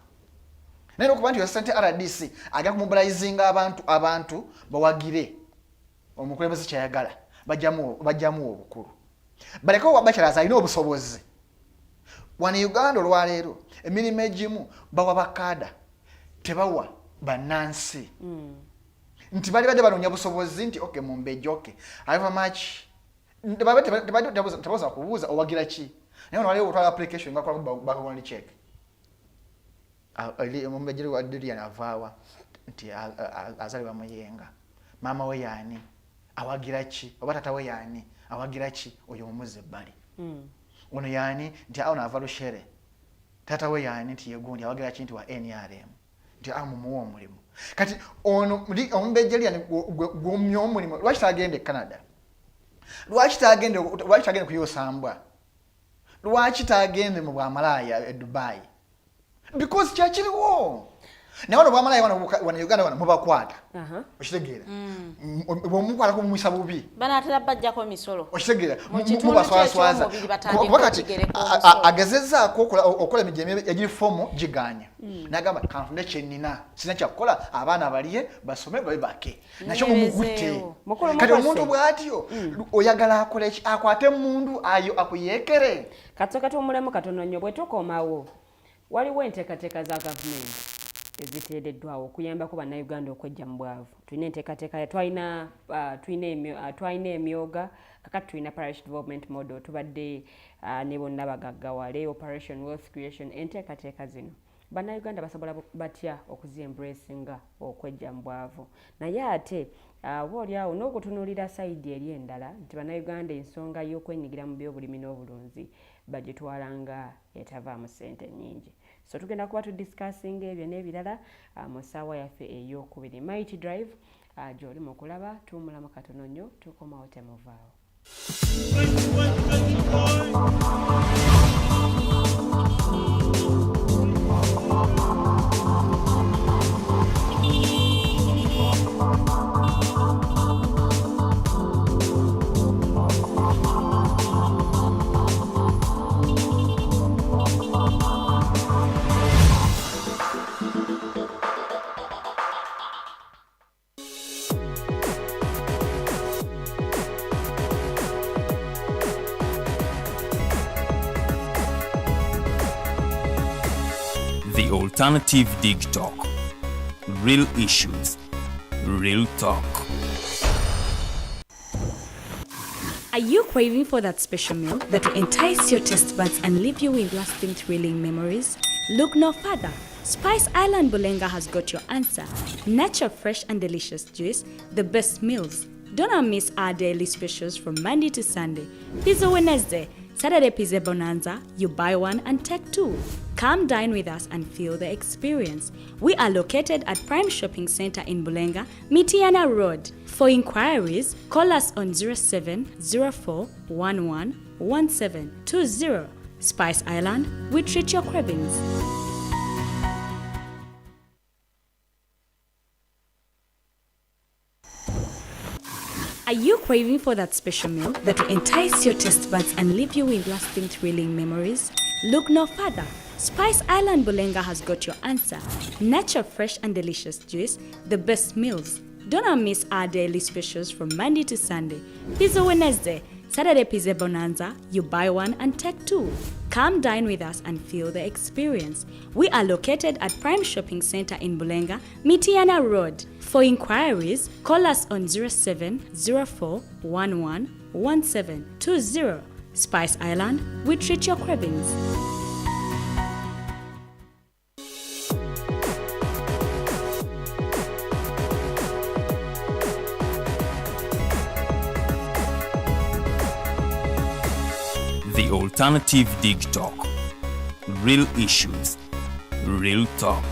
[SPEAKER 6] naye okuba nti assistant RDC agenda kumubilizinga abantu bawagire omukulembeze kyayagala bajjamu obukulu baleka wa bachelors alina obusobozi wano Uganda olwaleero emirimu egimu bawa bakaada tebawa bannansi nti bali badde banoonya busobozi nti okay Mumbejja okay however much tebaza kubuuza owagira ki naye olwaleero otwala application nga kwa background check Mumbejja wa Dirian avaawa nti azalibwa Muyenga maama we yaani awagira ki oba tata we yaani awagira ki oyo mumuze ebbali ono yaani nti awo naava Lushere tata we yaani nti yegundi awagira ki nti wa NRM nti amumuwa omulimu kati ono Mumbejja lyani gw'omumya omulimu lwaki tagende Canada lwaki tagende kuyosambwa lwaki tagende mu bwamalaaya e Dubai because kyakiriwo naye wano bwamalaaya wano Uganda wano mubakwata okitegeera bwomukwatako mumwisa bubi
[SPEAKER 5] banaatera bajjako emisolo
[SPEAKER 6] okitegeera mubaswaswaza wakati agezezzaako okola emijembe egiri fomo giganya nagamba kanfunde kyenina sina kyakukola abaana balye basome babe bake nakyo mumugutte kati omuntu bw'atyo oyagala akole ki akwate emundu ayo akuyeekere
[SPEAKER 4] kati omulemu katono nnyo bwe tukomawo waliwo enteekateeka za gavumenti eziteereddwawo okuyambako bannayuganda okwejja mu bwavu tulina enteekateeka twalina emyoga kakati tulina parish development model tubadde ne bonna bagaggawale operation wealth creation enteekateeka zino bannayuganda basobola batya okuziembracinga okwejja mu bwavu naye ate obaolyawo n'okutunuulira sayidi eri endala nti bannayuganda ensonga y'okwenyigira mu byobulimi n'obulunzi bagitwala nga etavaamu ssente nnyingi. So tugenda kuba tudisikasinga ebyo n'ebirala mu ssaawa yaffe ey'okubiri. Mighty Drive gy'oli mu kulaba tuwumulamu katono nnyo tukomawo temuvaawo.
[SPEAKER 1] The Alternative Dig Talk. Real issues, real talk.
[SPEAKER 2] Are you craving for that special meal that will entice your taste buds and leave you with lasting, thrilling memories? Look no further. Spice Island Bulenga has got your answer. Natural, fresh and delicious juice, the best meals. Don't miss our daily specials from Monday to Sunday. Pizza Wednesday, Saturday Pizza Bonanza, you buy one and take two. Come dine with us and feel the experience. We are located at Prime Shopping Center in Bulenga, Mitiana Road. For inquiries, call us on 0704111720. Spice Island, we treat your cravings. Are you craving for that special meal that will entice your taste buds and leave you with lasting, thrilling memories? Look no further. Spice Island Bulenga has got your answer. Natural, fresh and delicious juice, the best meals. Don't miss our daily specials from Monday to Sunday. Pizza Wednesday, Saturday Pizza Bonanza, you buy one and take two. Come dine with us and feel the experience. We are located at Prime Shopping Center in Bulenga, Mitiana Road. For inquiries, call us on 0704111720. Spice Island, we treat your cravings.
[SPEAKER 1] The Alternative Dig Talk. Real issues, real talk.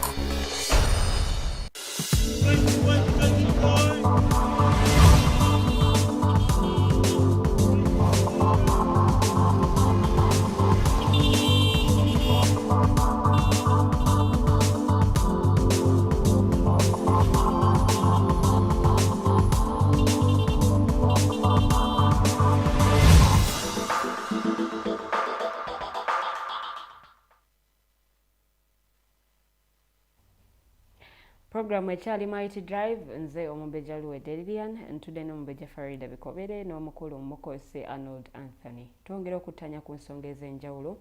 [SPEAKER 4] Program ekyali Mighty Drive nze Mumbejja ntudde ne Mumbejja Farida Bikobere n'omukulu Mukose Arno Anthony. Twongera okuttanya ku nsonga ez'enjawulo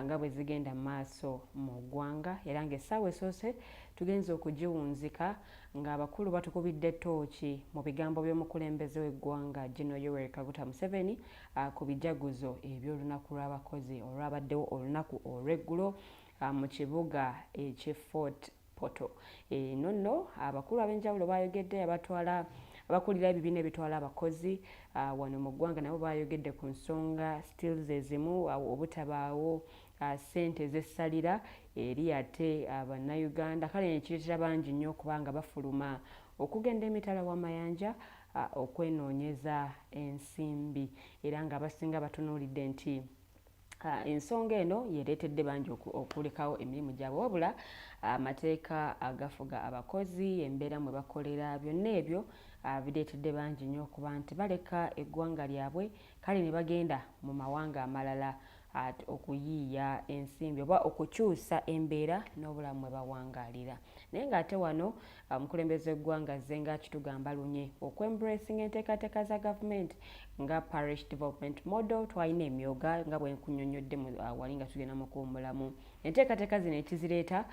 [SPEAKER 4] nga bwe zigenda maaso mu ggwanga era ng'essaawa esoose tugenze okugiwunzika ng'abakulu batukubidde tooci mu bigambo by'omukulembeze w'eggwanga Yoweri Kaguta Museveni ku bijaguzo eby'olunaku lw'abakozi olwabaddewo olunaku olw'eggulo mu kibuga eky'e Fort Poto. Nonno abakulu ab'enjawulo bayogedde abakulira ebibiina ebitwala abakozi wano mu ggwanga nabo bayogedde ku nsonga stills ezimu obutabaawo ssente z'essalira eri ate bannayuganda kale nekireetera bangi nnyo okubanga bafuluma okugenda emitala w'amayanja okwenoonyeza ensimbi era nga abasinga batunuulidde nti ensonga eno yereetedde bangi okulekawo emirimu gyabwe wabula amateeka agafuga abakozi embeera mwe bakolera byonna ebyo bireetedde bangi nnyo okuba nti baleka eggwanga lyabwe kale ne bagenda mu mawanga amalala okuyiiya ensimbi oba okukyusa embeera n'obulamu mwe bawangaalira. Naye ng'ate wano omukulembeze w'eggwanga azze nga kitugambye okwembracinga enteekateeka za gavumenti nga parish development model twalina emyoga nga bwe nkunnyonnyodde wali nga tugenda mu kuwummulamu. Enteekateeka zino ekizireeta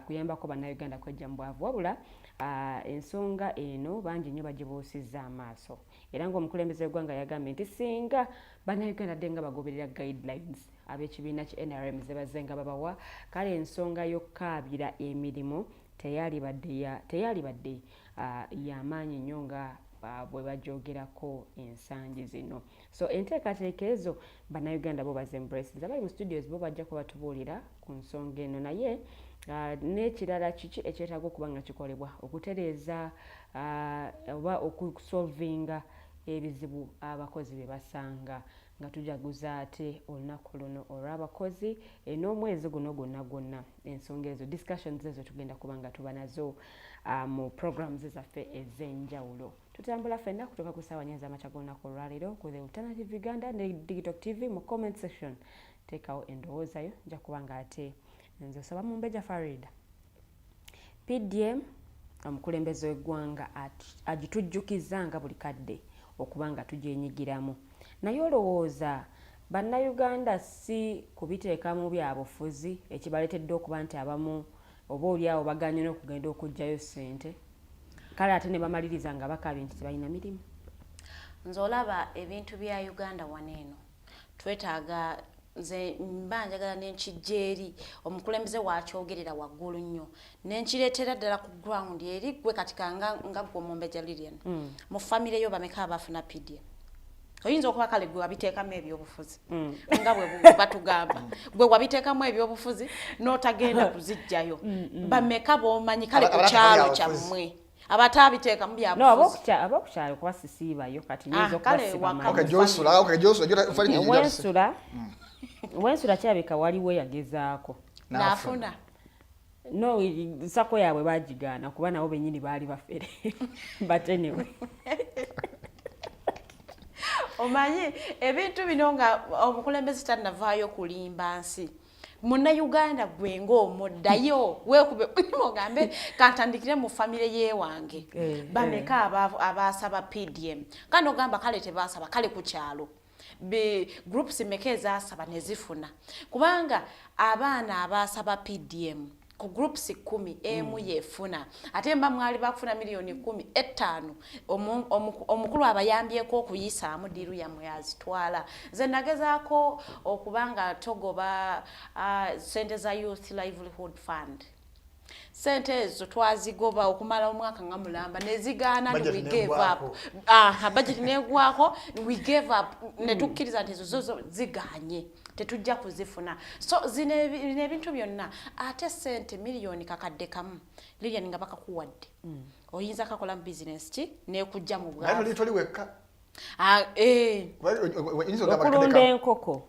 [SPEAKER 4] kuyambako bannayuganda kwejja mu bwavu wabula ensonga eno bangi nnyo bagibuusizza amaaso era ng'omukulembeze w'eggwanga yagambye nti singa bannayuganda dde nga bagoberera guidelines ab'ekibiina ki NRM ze bazze nga babawa kale ensonga y'okkaabira emirimu teyali badde y'amaanyi nnyo nga bwe bajoogerako ensangi zino. So enteekateeka ezo bannayuganda bo bazembraces. Abali mu studios bo bajja kuba batubuulira ku nsonga eno naye n'ekirala kiki ekyetaaga okuba nga kikolebwa okutereeza oba okusolvinga ebizibu abakozi bye basanga nga tujaguza ate olunaku luno olw'abakozi n'omwezi guno gwonna ensonga ezo discussions ezo tugenda kuba nga tuba nazo mu programs zaffe ez'enjawulo. Tutambula ffenna kutuuka ku ssaawa 4 ez'amakya g'olunaku olwaleero ku The Alternative Uganda ne Digital TV mu comment section teekawo endowooza yo nja kuba nga ate nze osaba Mumbejja Farida PDM omukulembeze w'eggwanga agitujjukiza nga buli kadde okuba nga tugyenyigiramu naye olowooza bannayuganda si kubiteeka mu byabufuzi ekibaleetedde okuba nti abamu oba oliawo baganye n'okugenda okuggyayo ssente kale ate ne bamaliriza nga bakaabye nti tebalina mirimu.
[SPEAKER 5] Nze olaba ebintu bya Uganda wano eno twetaaga nze mba njagala n'enkijjeeri omukulembeze wakyogerera waggulu nnyo n'enkireetera ddala ku ground eri gwe katikanga nga gwe Mumbejja Lilian mu famire yo bameka abafuna PDM oyinza okuba kale gwe wabiteekamu ebyobufuzi nga bwe batugamba gwe wabiteekamu ebyobufuzi n'otagenda kuziggyayo bameka b'omanyi kale ku kyalo kyammwe abatabiteeka mu byabufuzi
[SPEAKER 4] abokukyalo kuba sisiibayo kati nyinza wensula kyabika waliwo yagezaako
[SPEAKER 5] n'afuna
[SPEAKER 4] no sako yaabwe bagigaana kuba nabo bennyini baali bafere batenewe
[SPEAKER 5] omanyi ebintu bino nga omukulembeze tannavaayo kulimba nsi Munnayuganda gwe ng'omuddayo weekube ogambe kantandikire mu famire yeewange bameka abaasaba PDM kandi ogamba kale tebaasaba kale ku kyalo groups meka ezaasaba ne zifuna kubanga abaana abaasaba PDM ku groups 10 emu yefuna ate mba mwali bakufuna milioni 15 omukulu abayambyeko okuyisaamu diru yamwe yazitwala ze nagezaako okubanga togoba sente za Youth Livelihood Fund sente ezo twazigoba okumala omwaka nga mulamba nezigaana we gave up budget negwako we gave up netukkiriza nti ezo ziganye tetujja kuzifuna so zine ebintu byonna ate sente milioni kakadde kamu Lilian nga bakakuwadde oyinza kakola business ki nekujja mu bwavu
[SPEAKER 6] naye toli wekka
[SPEAKER 4] okulunda enkoko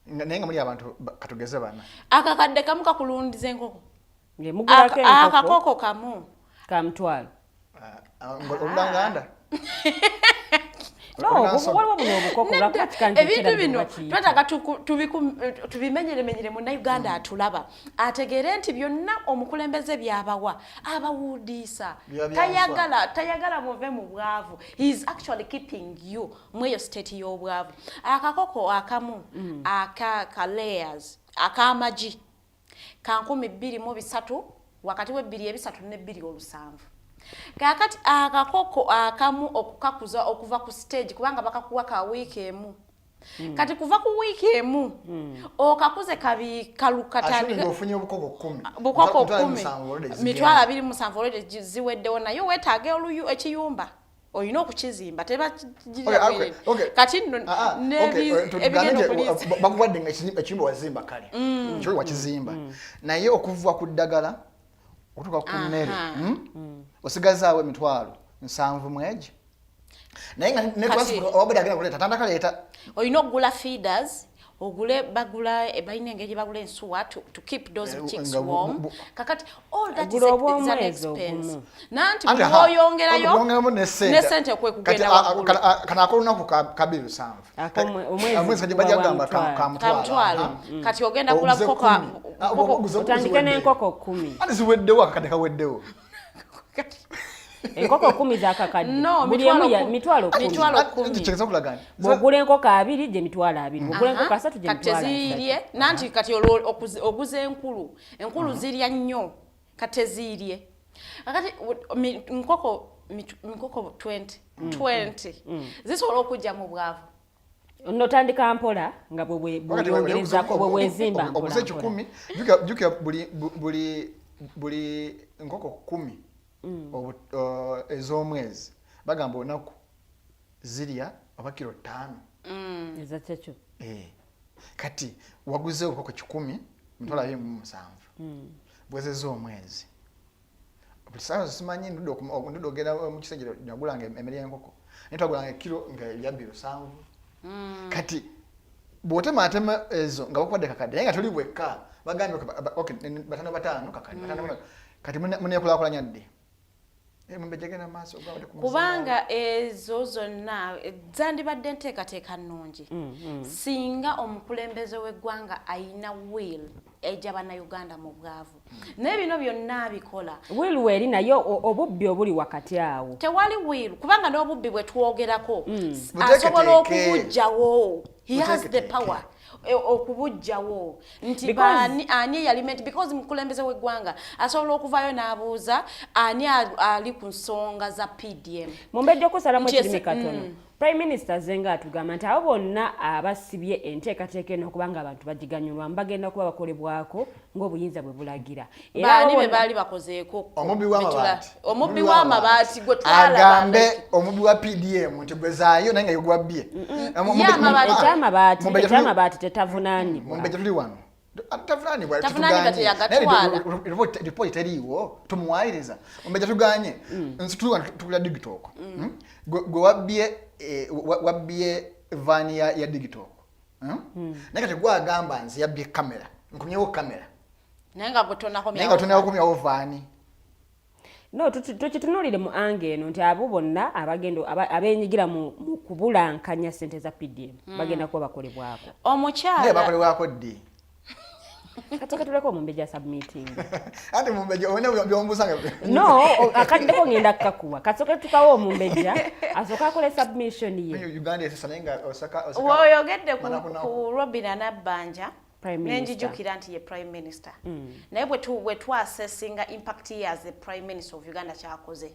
[SPEAKER 6] naye nga muli abantu katugeze bana
[SPEAKER 5] akakadde kamu kakulundiza enkoko
[SPEAKER 4] akakoko
[SPEAKER 5] kamu
[SPEAKER 4] kamutwalo
[SPEAKER 6] olulanganda
[SPEAKER 5] ebintu bino twetaaga tubimenyeremenyere Munnayuganda atulaba ategeere nti byonna omukulembeze byabawa abawudiisa tayagala muve mu bwavu. He is actually keeping you mweyo state y'obwavu. Akakoko akamu aka layers akamagi ka 223 wakati we 2 ne 2 kakati akakoko akamu okukakuza okuva ku stage kubanga bakakuwa ka week emu kati kuva ku week emu okakuze kabi kalukatani
[SPEAKER 6] ofunye obukoko 10
[SPEAKER 5] bukoko 10 mitwala 27 already ziweddewo nayo wetaaga oluyu ekiyumba oyina okukizimba teba kati
[SPEAKER 6] bakuwadde nga ekiyumba wazimba kale kyo wakizimba naye okuva ku ddagala otuka ku mmere osigazaawo emitwalo 7 mwejo naye nga ne transport obadde agenda kuleta tandakaleeta
[SPEAKER 5] oyina okugula feeders ogule bagula ebalina engeri bagula ensuwa to keep those chicks warm kakati all that is an expense nanti bwoyongerayo ne sente kwe kugenda wagulu
[SPEAKER 6] kana akoluna kabiru 7 omwezi kaje bajagamba kamutwala
[SPEAKER 5] kati ogenda kula koka
[SPEAKER 4] otandike n'enkoko 10
[SPEAKER 6] ati ziweddewo akakadde kaweddewo
[SPEAKER 4] enkoko 10 zakakadde mitwalo 10
[SPEAKER 6] kichekeza kulagana
[SPEAKER 4] bwogula enkoko 2 je mitwalo 2 bwogula enkoko 3 je mitwalo
[SPEAKER 5] 3 nanti kati oguze enkulu zirya nnyo kate zirye akati nkoko 20 zisobola okujja mu bwavu
[SPEAKER 4] notandika mpola nga bweyongerezako bwezimba
[SPEAKER 6] obuze 10 juka buli nkoko 10 ez'omwezi bagamba onaku zirya oba kilo 5
[SPEAKER 4] ezakyo
[SPEAKER 6] kati waguze nkoko 10 mtola 7 bwezeza omwezi Sasa simanyi ndudo ogera mu kisengero nyagulanga emere y'enkoko nitwagulanga kilo nga ya 7 kati bote matema ezo nga bakwadde kakadde nga tuli bwekka bagambye okay batano batano kakadde batano kati mune kula nyadde Mumbejja gena maaso gwabadde ku
[SPEAKER 5] kubanga ezo zonna zandibadde nteekateeka nnungi singa omukulembeze w'eggwanga ayina will ejja bannayuganda mu bwavu naye bino byonna bikola
[SPEAKER 4] will weri nayo obubbi obuli wakati awo
[SPEAKER 5] tewali will kubanga n'obubbi bwe twogerako asobola okubujjawo he has the power okubujjawo nti ani element because mukulembeze w'eggwanga asobola okuvayo n'abuuza ani ali ku nsonga za PDM
[SPEAKER 4] Mumbejja okusalamu ekirimi katono Prime Minister zenga atugamba nti abo bonna abasibye enteekateeka eno okubanga abantu bagiganyulwa bagenda kuba bakolebwako ng'obuyinza bwe bulagira
[SPEAKER 5] era abo be baali bakozeeko omubbi w'amabaati gwe
[SPEAKER 6] agambe omubbi wa PDM nti bwezaayo naye nga yogwabbye
[SPEAKER 4] ekyamabaati tetavunaanibwa
[SPEAKER 6] Mumbejja tuli wano
[SPEAKER 5] tavunaanibwa teyagatwala
[SPEAKER 6] ripoti teriiwo tumuwaayiriza Mumbejja tuganye tukula digitoko gwe wabbye vaani ya digitoko naye kati gwagamba nze yabbye kamera nkumyewo kamera
[SPEAKER 5] naye nga
[SPEAKER 6] tonakomyawo vaani
[SPEAKER 4] no tukitunulire mu ange eno nti abo bonna abenyigira mu kubulankanya ssente za PDM bagenda kuba bakolebwako
[SPEAKER 5] omukyala
[SPEAKER 6] bakolebwako ddi
[SPEAKER 4] katoka tuleko Mumbejja submitting
[SPEAKER 6] ate Mumbejja ona byombusa
[SPEAKER 4] no akaddeko ngenda kukakuwa kasoke tukawo Mumbejja asoka akole submission ye
[SPEAKER 6] Uganda sasa nenga osaka
[SPEAKER 5] oyogedde ku Robina Nabbanja nenjijukira nti ye Prime Minister naye bwe twassessinga impact ye as the Prime Minister of Uganda kyakoze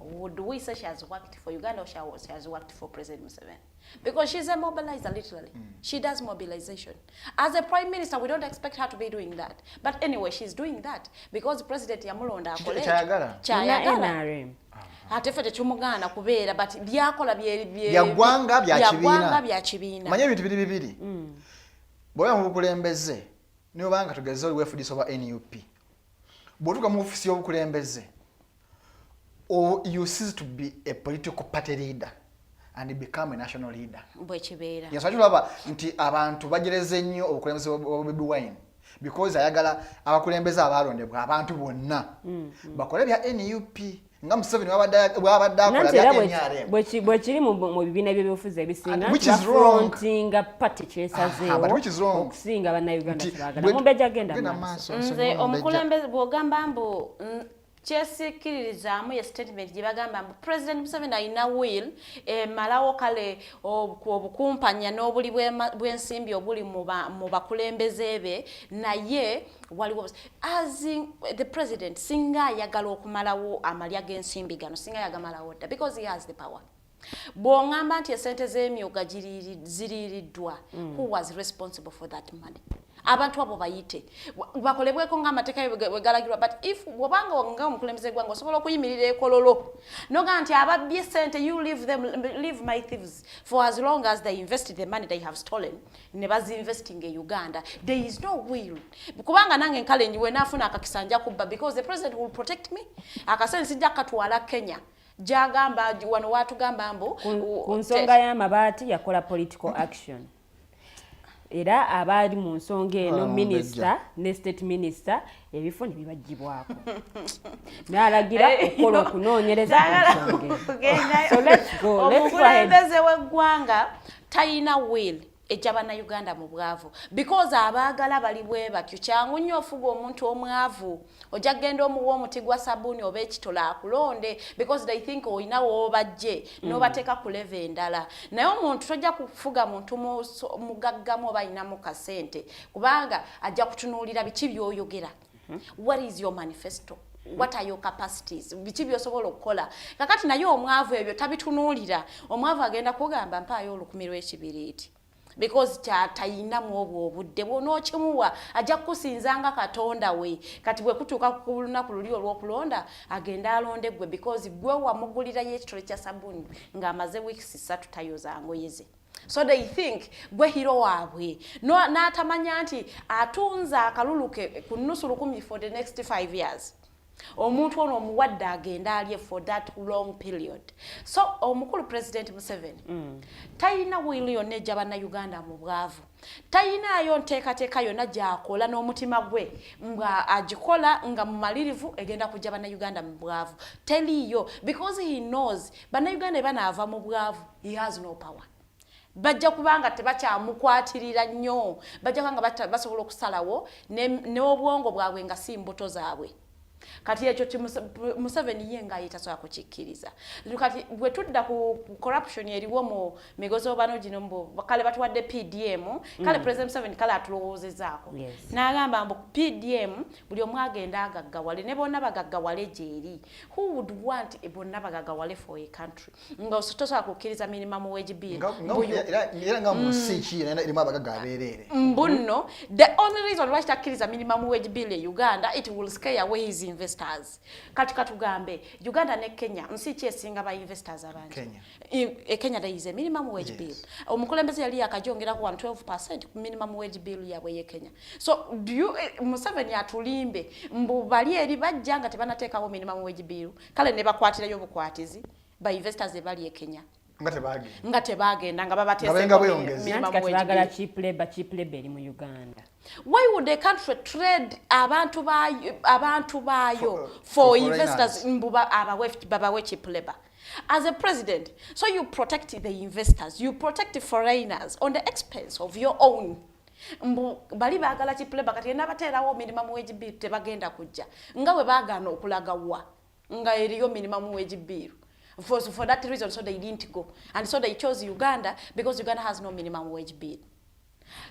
[SPEAKER 5] would we say she has worked for Uganda or she has worked for President Museveni? Because she's a mobilizer, literally. She does mobilization. As a Prime Minister, we don't expect her to be doing that. But anyway, she's doing that because President Yamulonda akole.
[SPEAKER 6] Chayagala.
[SPEAKER 4] NRM.
[SPEAKER 5] Ate fete chumugana kubeera but byakola
[SPEAKER 6] byagwanga bya
[SPEAKER 5] kibiina.
[SPEAKER 6] Manye bintu bibiri. Boya mukulembeze niyo banga tugeze wefudisa oba NUP. Botuka mu ofisi y'obukulembeze. Or you cease to be a political party leader and become a national leader.
[SPEAKER 5] Bwekibeera.
[SPEAKER 6] Yes, baba nti abantu bagereze nnyo obukulembeze bwa Baby Wine because ayagala abakulembeze abalondebwa abantu bonna bakole bya NUP nga Museveni wabadde akola bya NRM
[SPEAKER 4] bwekiri mu bibiina by'ebyobufuzi ebisinga
[SPEAKER 5] frontinga
[SPEAKER 4] party kyesazeewo okusinga bannayuganda kibagala Mumbejja agenda maaso
[SPEAKER 5] nze omukulembeze bw'ogamba mbu kyesikiririzaamu ye statement gye bagamba mbu President Museveni alina will malawo kale obukumpanya n'obuli bw'ensimbi obuli mu bakulembeze be naye waliwo as the president singa ayagala okumalawo amalya g'ensimbi gano singa yagamalawo dda because he has the power bw'ongamba nti esente z'emyuga ziriiriddwa who was responsible for that money abantu abo bayite bakolebweko ng'amateeka bwe galagirwa but if wabanga nga omukulembeze gwanga osobola okuyimirira ekololo noga nti ababbye sente you leave my thieves for as long as they invested the money they have stolen ne bazinvesting in Uganda there is no will kubanga nange nkale njiwe nafuna akakisanja kubba because the president will protect me akasensi sijja katwala Kenya jagamba wano watugamba mbu
[SPEAKER 4] ku nsonga y'amabaati yakola political action era abali mu nsonga eno minister ne state minister ebifo ne bibagibwako n'alagira okukola okunoonyereza ku nsonga so let's go
[SPEAKER 5] omukulembeze w'eggwanga talina will ejja bannayuganda mu bwavu because abaagala bali bwe batyo kyangu nnyo ofuga omuntu omwavu ojja kgenda omuwa omuti gwa sabbuuni oba ekitola akulonde because they think oyina woobajje n'obateeka ku leve endala naye omuntu tojja kufuga muntu mugaggamu oba ayinamu kasente kubanga ajja kutunuulira biki by'oyogera what is your manifesto what are your capacities biki byosobola okukola kakati naye omwavu ebyo tabitunuulira omwavu agenda kugamba mpaayo olukumi lw'ekibiriiti because tayinamu obwo obudde bw'onookimuwa ajja kukusinzanga katonda we kati bwe kutuuka ku lunaku luli olw'okulonda agenda alonde gwe because gwe wamugulirayo ekitole kya sabuni ng'amaze weeks 3 tayoza ngoye ze. So they think gwe hero waabwe n'atamanya nti atunza akalulu ke ku nnusu lukumi for the next 5 years. Omuntu ono omuwadde agenda alye for that long period. So omukulu President Museveni tayina wili yonna ejja bannayuganda mu bwavu. Tayinaayo nteekateeka yonna gy'akola n'omutima gwe nga agikola nga mumalirivu egenda kujja bannayuganda mu bwavu. Teriiyo because he knows bannayuganda banaava mu bwavu he has no power. Bajja kubanga tebakyamukwatirira nnyo bajja kubanga basobola okusalawo n'obwongo bwabwe nga si mbuto zaabwe. Kati ekyo Museveni ye ng'ayita so akukikkiriza. Kati bwe tudda ku corruption eriwo mu migozo bano gino mbo kale batuwadde PDM kale President Museveni kale atulowoozezaako n'agamba mbu PDM buli omu agenda agaggawale ne bonna bagaggawale gyeri. Who would want bonna bagaggawale for a country nga tosobola kukkiriza minimum wage bill
[SPEAKER 6] era nga mu nsi ki erimu abagagga abeereere
[SPEAKER 5] mbuno the only reason why takkiriza minimum wage bill e Uganda it will scare away his investors. Kati katugambe Uganda ne Kenya nsi ki esinga ba investors abangi. Kenya there is a minimum wage bill. Omukulembeze yali akajongera ku 12% ku minimum wage bill yabwe ye Kenya. So do you Museveni atulimbe mbu bali eri bajja nga tebanateekawo minimum wage bill kale ne bakwatirayo obukwatizi ba investors ebali e Kenya. Nga tebagenda nga babateese minimum wage bill.
[SPEAKER 4] Cheap labor eri mu Uganda.
[SPEAKER 5] Why would the country trade abantu bayo for investors babawe cheap labor? As a president, so you protect the investors, you protect the foreigners on the expense of your own. Bali bagala cheap labor kati nabateerawo minimum wage bill tebagenda kujja nga bwe baagana okulagawa nga eriyo minimum wage bill. For that reason, so they didn't go. And so they chose Uganda because Uganda has no minimum wage bill.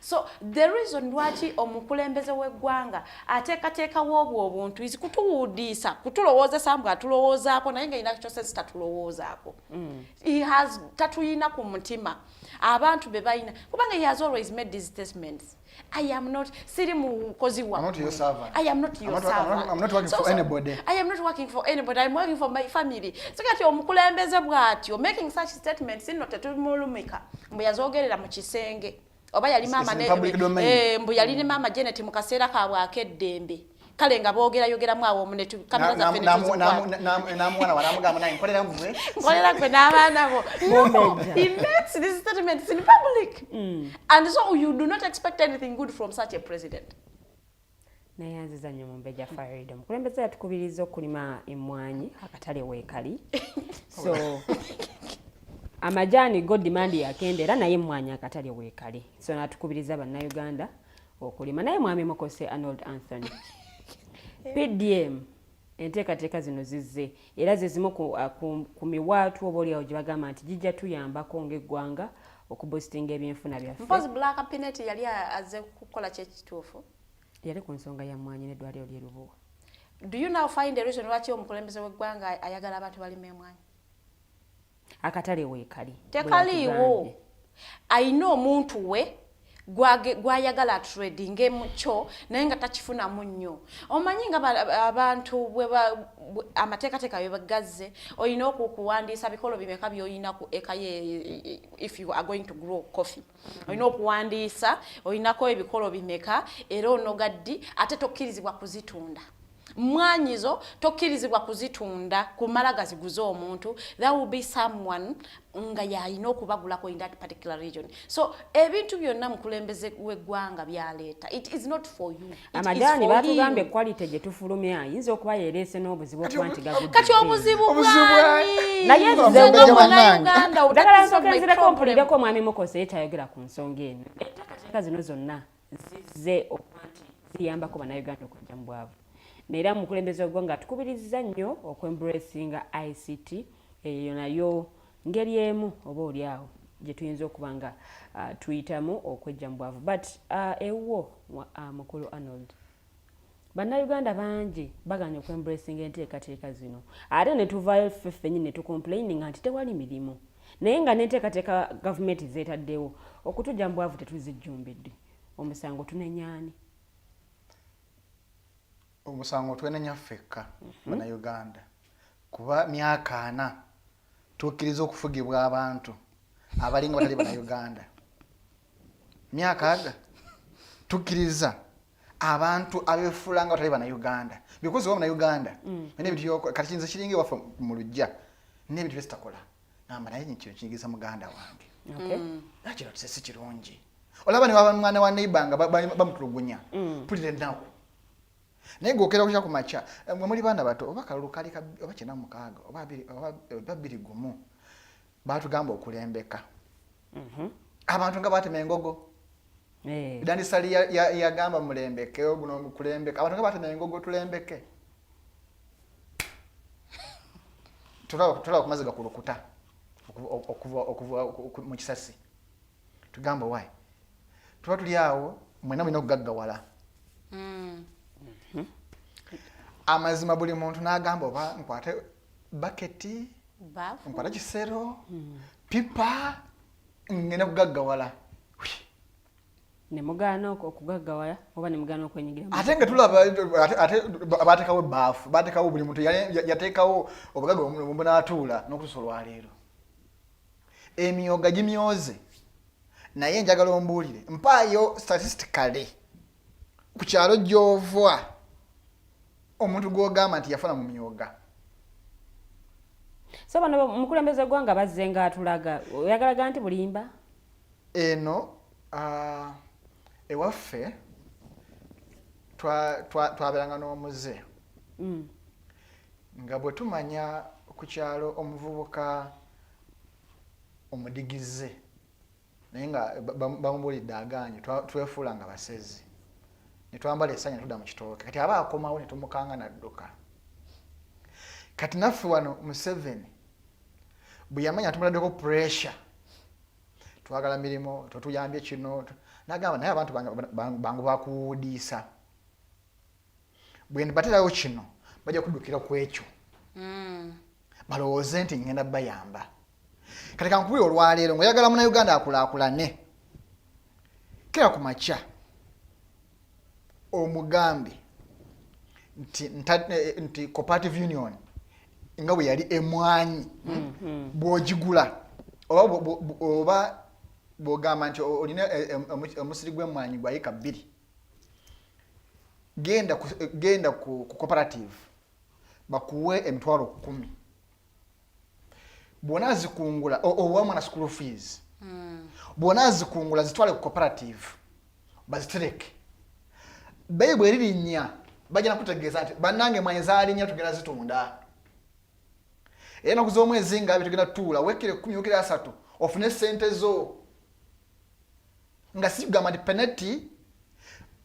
[SPEAKER 5] So the reason why omukulembeze w'eggwanga ateekateekawo obwo obuntu is kutuwudiisa kutulowoozesa mbwe atulowoozaako naye nga ina kyose tatulowoozaako. He has tatuyina ku mutima abantu be balina kubanga he has always made these statements. I am not siri mukozi wa.
[SPEAKER 6] I'm not your servant.
[SPEAKER 5] I am not your servant.
[SPEAKER 6] I'm not working for anybody.
[SPEAKER 5] I am not working for anybody. I'm working for my family. So kati omukulembeze bw'atyo making such statements nno tetumulumika mbu yazoogerera mu kisenge. Oba yali mama mbu yali ne mama Janet mu kaseera kaabwe akeddembe kale nga boogera awo omunetu kamera zaffe
[SPEAKER 6] n'amwana wanamugamba naye nkolera mmwe
[SPEAKER 5] n'abaana bo. He makes these statements in public and so you do not expect anything good from such a president.
[SPEAKER 4] Naye nziza nnyo Mumbejja Farida omukulembeze yatukubiriza okulima emmwanyi akatale weekali so amajani go demand yakendera naye mwanya akatale weekali so natukubiriza bannayuganda okulima naye mwami Mukose Arnold Anthony PDM enteekateeka zino zizze era zezimu ku miwaatu oba oliawo gye bagamba nti gijja tuyambako ng'eggwanga okuboostinga ebyenfuna byaffe.
[SPEAKER 5] Mpozi Black Cabinet yali azze kukola kyekituufu
[SPEAKER 4] yali ku nsonga ya mwanya n'eddwaliro ly'e Lubuwa.
[SPEAKER 5] Do you now find a reason lwaki omukulembeze w'eggwanga ayagala abantu balima emmwanyi?
[SPEAKER 4] Akatale weekali
[SPEAKER 5] tekaliiwo ayina omuntu we gwayagala trading emucho naye nga takifunamu nnyo. Omanyi nga abantu amateekateeka bwe bagazze olina okuwandiisa bikolo bimeka by'olina ku eka ye if you are going to grow coffee olina okuwandiisa olinako ebikolo bimeka era onogaddi ate tokkirizibwa kuzitunda. Mwanyizo tokkirizibwa kuzitunda kumala gaziguza omuntu. There will be someone nga yalina okubagulako in that particular region. So ebintu byonna mukulembeze w'eggwanga byaleeta it is not for you.
[SPEAKER 4] Amajani batugambye quality gye tufulumya ayinza okuba yereese n'obuzibu okuba nti gagudde.
[SPEAKER 5] Kati obuzibu bwani
[SPEAKER 4] naye nze ddagala nsooka nzireko mpulireko mwami Mukose etayogera ku nsonga eno. Enteekateeka zino zonna zizze okuba nti ziyambako bannayuganda okujja mu bwavu. Neera mukulembeze w'eggwanga atukubiriza nnyo okwembracinga ICT eyo nayo ngeri emu oba oliawo gye tuyinza okuba nga tuyitamu okwejja mu bwavu but ewuwo mukulu Arnold Bannayuganda bangi baganya okwembracing enteekateeka zino ate ne tuvaayo ffe ffennyini ne tucomplaining nti tewali mirimu naye nga n'enteekateeka gavumenti zeetaddewo okutujja mu bwavu tetuzijjumbidde omusango tunenyaani
[SPEAKER 6] omusango twenenya ffekka Bannayuganda kuba myaka 4 tukkiriza okufugibwa abantu abalinga batali Bannayuganda myaka aga tukkiriza abantu abefuulanga batali Bannayuganda because Bannayuganda n'ebintu kati kinze kiringa waffe mu lujja n'ebintu byesitakola ngamba naye kino kiyigiriza muganda wange nakino si kirungi olaba ne waba mwana wa neighbor nga bamutulugunya pulira ennaku naye gwokera okukya ku makya mwe muli baana bato oba kalulu kali oba 96 oba 21 baatugamba okulembeka abantu nga batema engogo Danisali yagamba mulembeke guno kulembeka abantu nga batema engogo tulembeke tulaba kumaziga kulukuta okuva mu kisasi tugamba why tuba tuli awo mwena mwina okugaggawala amazima buli muntu n'agamba oba nkwate baketi nkwate kisero pipa ngenda kugaggawala
[SPEAKER 4] ne mugaana okugaggawala oba ne mugaana okwenyigira
[SPEAKER 6] ate nga tulaba ate baatekawo ebaafu baatekawo buli muntu yateekawo obugagga obunaatuula n'okutusa olwaleero emyoga gimyoze naye njagala ombuulire mpaayo statistically ku kyalo gy'ova omuntu gw'ogamba nti yafuna mu myoga
[SPEAKER 4] so bano omukulembeze gwanga bazze nga atulaga oyagalaga nti bulimba
[SPEAKER 6] eno ewaffe twabeeranga n'omuze nga bwe tumanya ku kyalo omuvubuka omudigize naye nga bamubulidde aganye twefuula nga basezi ne twambala essanya tudda mu kitooke kati aba akomawo ne tumukanga nadduka kati naffe wano Museveni bwe yamanya tumuladdeko pressure twagala mirimu totuyambye kino nagamba naye abantu bangu bakuwudiisa bwe ndibaterawo kino bajja kuddukira ku ekyo balowooze nti ngenda bayamba kati kankubira olwaleero ng'oyagala Munnayuganda akulaakulane kera ku makya omugambi nti cooperative union nga bwe yali emwanyi bw'ogigula oba bw'ogamba nti olina omusiri gw'emmwanyi gwa yika 2 genda ku cooperative bakuwe emitwalo 10 bw'ona zikungula owa mwana school fees bw'ona zikungula zitwale ku cooperative bazitereke beyi bw'eririnnya bajja nakutegeeza nti bannange emmwanyi zaalinya tugenda zitunda era ennaku z'omwezi nga tugenda tutuula wekere 10 wekere 3 ofune ssente zo nga si kugamba nti penalty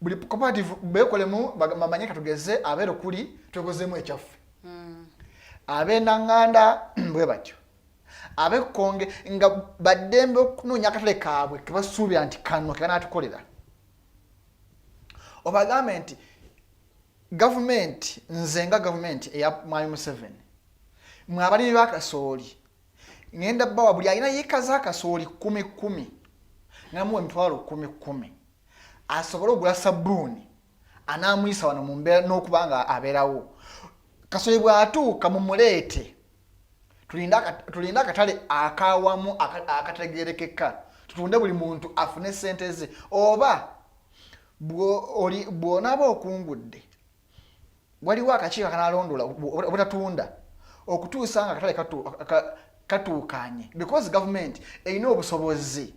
[SPEAKER 6] buli cooperative beekolemu bamanye katugeze abeera okuli twekozeemu ekyaffe ab'ennaŋŋanda bwe batyo ab'ekkonge nga baddembe okunoonya akatale kaabwe ke basuubira nti kano ke banaatukolera obagambe nti gavumenti nze nga gavumenti eya Mwami Museveni mwe abalimi b'akasooli ngenda bawa buli alina yiika z'akasooli 10 ngamuwa emitwalo 10 asobole okugula sabbuuni anaamuyisa wano mu mbeera n'okuba nga abeerawo kasooli bw'atuuka mumuleete tulinde akatale akawamu akategeerekeka tutunde buli muntu afune ssente ze oba bw'onaaba okungudde waliwo akakiiko akanaalondoola obutatunda okutuusa nga akatale katuukanye because government erina obusobozi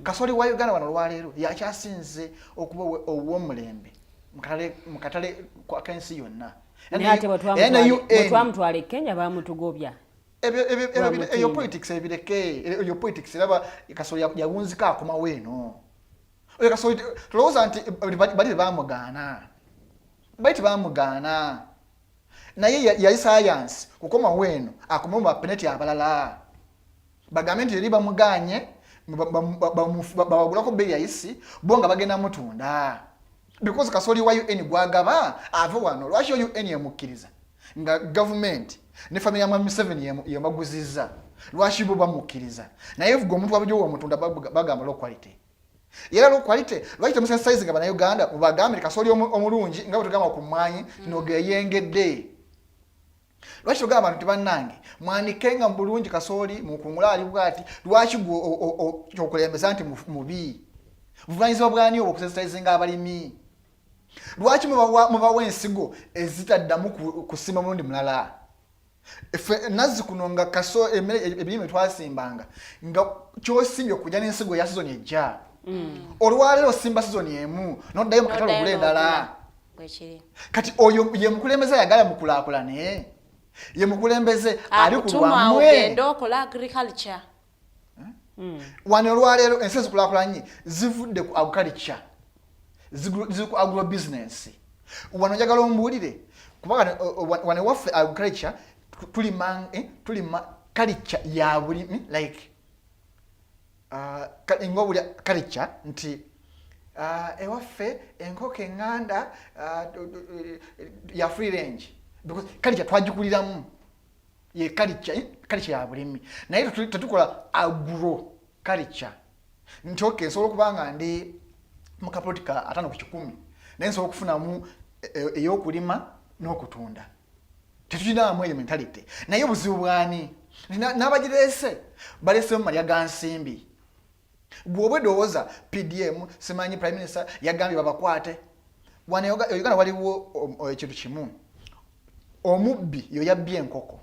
[SPEAKER 6] kasooli wa Uganda wano olwaleero yakyasinze okuba ow'omulembe mu katale k'ensi yonna
[SPEAKER 4] bwe twamutwala e Kenya baamutugobya
[SPEAKER 6] eyo politics ebireke eyo politics eraba kasooli yawunzika akomawo eno oyo kasooli tulowooza nti bali bamugaana naye yali science kukomawo eno akomawo mu bapeneti abalala bagambe nti eri bamuganye babagulako bbeeyi yayisi bo nga bagenda mutunda because kasoli wa UN gwagaba ave wano lwaki UN yamukkiriza nga government ne family ya Museveni yamaguziza lwaki bo bamukkiriza naye vuga omuntu wabujjo wa mutunda bagamba low quality era low quality lwaki tamusensize nga bana Uganda bagambe kasoli omulungi nga butugamba kumwanyi nogeyengedde lwaki tugamba abantu bannange mwanikenga mbulungi kasoli mukungula ali bwati lwaki kyokulembeza nti mubi buvanyizibwa bwani obukusensitizinga abalimi lwaki mubawa ensigo ezitaddamu kusima mulundi mulala efe nazi kuno nga kaso ebirime twasimbanga nga kyosimbye okujja n'ensigo ya sizoni ejja olwaleero simba sizoni emu noddayo mu katalo ogula endala kati oyo ye mukulembeze ayagala mukulaakulane ye mukulembeze ali ku lwammwe wano olwaleero ensi ezikulaakulanye zivudde ku agriculture ziri ku agrobusiness wano njagala ombuulire kubanga wano waffe agriculture tulima culture ya bulimi like ngobuli culture nti ewaffe enkoko enganda ya free range because culture twagikuliramu ye culture ya bulimi naye tetukola agro culture nti okay nsobola okubanga ndi mukapolitika 5 ku 10 naye nsobola okufunamu ey'okulima n'okutunda tetulinamu eyo mentality naye obuzibu bwani n'abagirese balesemu malya ga nsimbi bw'oba edowooza PDM simanyi prime minister yagambye babakwate wano Uganda waliwo ekintu kimu omubbi yo yabbye enkoko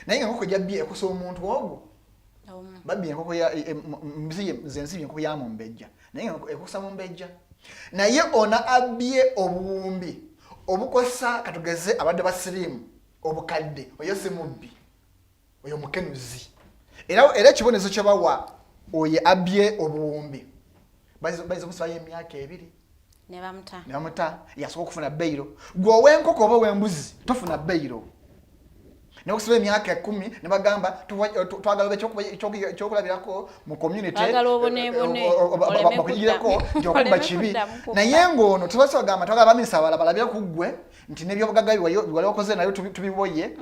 [SPEAKER 6] naye enkoko jabbye ekosa omuntu ogwo babbye enkoko zensibi enkoko ya Mumbejja naye ekosa Mumbejja naye ona abbye obuwumbi obukosa katugeze abadde basirimu obukadde oyo si mubbi oyo mukenuzi era ekibonezo kyabawa oye abbye obuwumbi bayizo musaba y'emyaka 2
[SPEAKER 5] ne
[SPEAKER 6] bamuta yasobola okufuna beyiro gwe ow'enkoko oba ow'embuzi tofuna beyiro ne okusiba emyaka 10 ne bagamba twagala ekyokulabirako mu community bakugirako nti kibi naye ng'ono tubasa bagamba twagala baminisita abalala balabira ku ggwe nti n'ebyobugagga wali okoze nayo tubiboye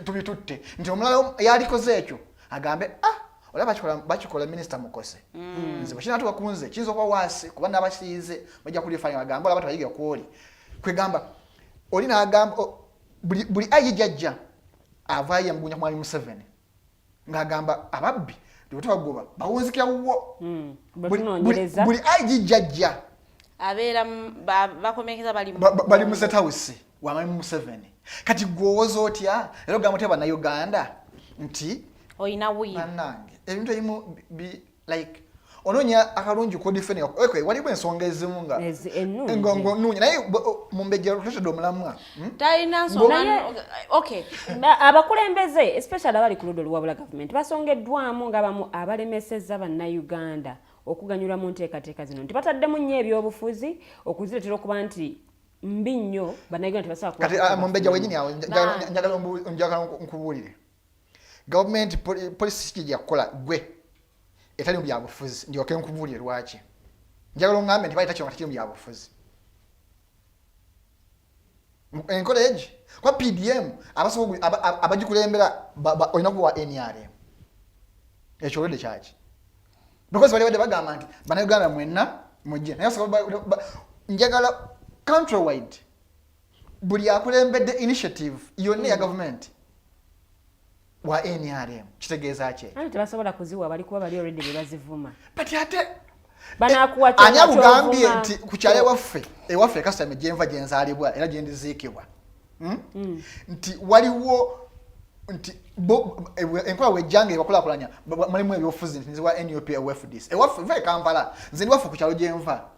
[SPEAKER 6] tubitutte nti omulala yalikoze ekyo agambe olaba bakikola minisita Mukose nze bwekinatuka kunze kiyinza okuba waasi kuba n'abasiize bajja kulifaanyi bagamba olaba tabayiga kwoli kwegamba oli n'agamba buli ayi jjajja avaayo yamugunya mwali Museveni ng'agamba ababbi tebagoba bawunzikira wuwo buli ayi jjajja
[SPEAKER 5] abeera bakomekeza
[SPEAKER 6] bali mu State House wamali Museveni kati gwowoza otya era ogamba otya bannayuganda nti
[SPEAKER 5] oyina wiivu
[SPEAKER 6] nange ebintu ebimu like ononya akalungi ko defend okay waliwo ensonga ezimu nga engongo nunya naye Mumbejja tutadde omulamwa
[SPEAKER 5] talina nsonga okay
[SPEAKER 4] abakulembeze especially abali ku ludo luwabula government basongeddwamu nga bamu abalemesezza bannayuganda okuganyula mu nteekateeka zino nti bataddemu nnyo ebyobufuzi okuziretera okuba nti mbi nnyo bannayuganda tebasaba
[SPEAKER 6] kati Mumbejja wenyini awo njagala nkubuulire government policy kijja kukola gwe etali mu byabufuzi ndyoke nkubuulire lwaki njagala ongambe nti baleta kino kati kiri mu byabufuzi encourage kwa PDM abagikulembera olina kuwa NRM ekyo olwedde kyaki because bali badde bagamba nti bannayuganda mwenna mujje naye njagala countrywide buli akulembedde initiative yonna ya government wa NRM kitegeeza ki
[SPEAKER 4] ani tebasobola kuziwa bali kuba bali already bebazivuma
[SPEAKER 6] but ate
[SPEAKER 4] banakuwa
[SPEAKER 6] ani akugambye nti ku kyalo ewaffe kasitame gyenva gyenzaalibwa era gyendiziikibwa nti waliwo nti enkola wejjange ebakulaakulanya mulimu ebyobufuzi nti nziwa NUP ewefudis ewaffe nva Kampala nze ndi waffe ku kyalo gyenva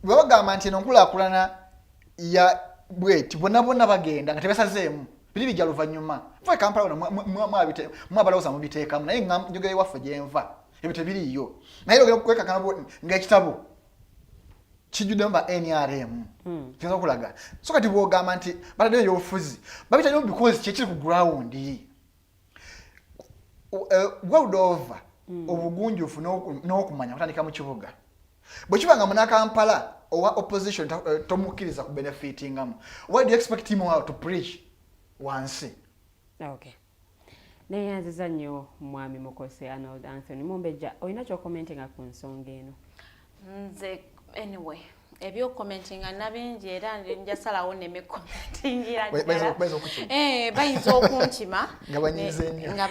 [SPEAKER 6] bwe bagamba nti eno nkulaakulana ya bweti bonna bagenda nga tebasazeemu biri bijja luvannyuma nva Kampala mwabalowooza mubiteekamu naye njogera ewaffe gyenva ebyo tebiriiyo naye ogenda kwekakana ng'ekitabo kijjuddemu ba NRM kiyinza okulaga so kati bw'ogamba nti bataddeyo ebyobufuzi babitaddeyo because kyekiri ku ground world over obugunjufu n'okumanya kutandika mu kibuga bwe kibanga munakampala owa opposition tomukkiriza ku benefitingamu, why do you expect him to preach wansi?
[SPEAKER 4] Okay. Neyanziza nnyo mwami Mukose Arnold Anthony Mumbejja, olina ky'okomentinga ku nsonga eno?
[SPEAKER 5] Nze anyway ebyo commentinga nabingi era njasalawo ne me commentingira bayinza okunkima nga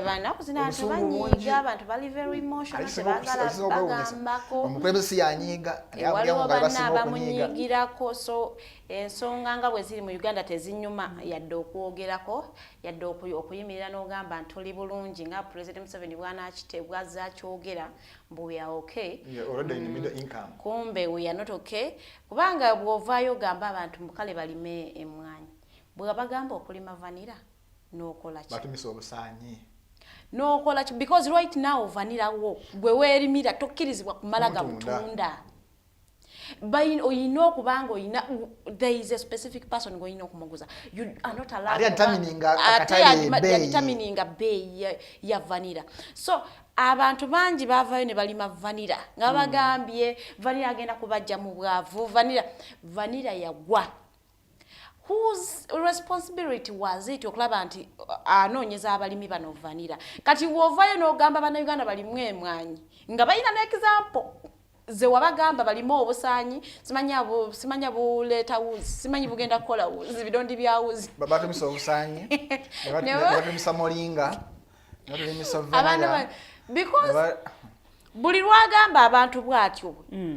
[SPEAKER 5] bana kuzina banyiga abantu bali very emotional tebagala bagambako
[SPEAKER 6] omukulembeze yanyiga
[SPEAKER 5] waliwo banna abamunyigirako, so ensonga nga bwe ziri mu Uganda tezinyuma yadde okwogerako yadde okuyimirira n'ogamba ntuli bulungi nga President Museveni bw'anaakitebwaza akyogera mbu we are okay,
[SPEAKER 6] already in middle income,
[SPEAKER 5] kumbe we are not okay, kubanga bw'ovaayo gamba abantu mukale balime emwanyi bwe bagamba okulima vanilla n'okola ki
[SPEAKER 6] batumisa obusaanyi
[SPEAKER 5] n'okola ki, because right now vanilla wo gwe weerimira tokkirizibwa kumala ga butunda oyina okubanga oyina there is a specific person oyina okumuguza, you are not allowed determining bay ya vanilla. So abantu bangi bavayo ne balima vanilla nga bagambye vanilla agenda kubajja mu bwavu, vanilla yagwa. Whose responsibility was it okulaba nti anoonyeza abalimi bano vanilla? Kati wovayo n'ogamba bannayuganda balimu emwanyi nga balina n'example ze wabagamba balimu obusaanyi, simanya buleeta wuzi, simanyi bugenda kukola wuzi, bidondi bya wuzi
[SPEAKER 6] batumisa obusaanyi batumisa molinga batumisa vanilla
[SPEAKER 5] because buli lwagamba abantu bwatyo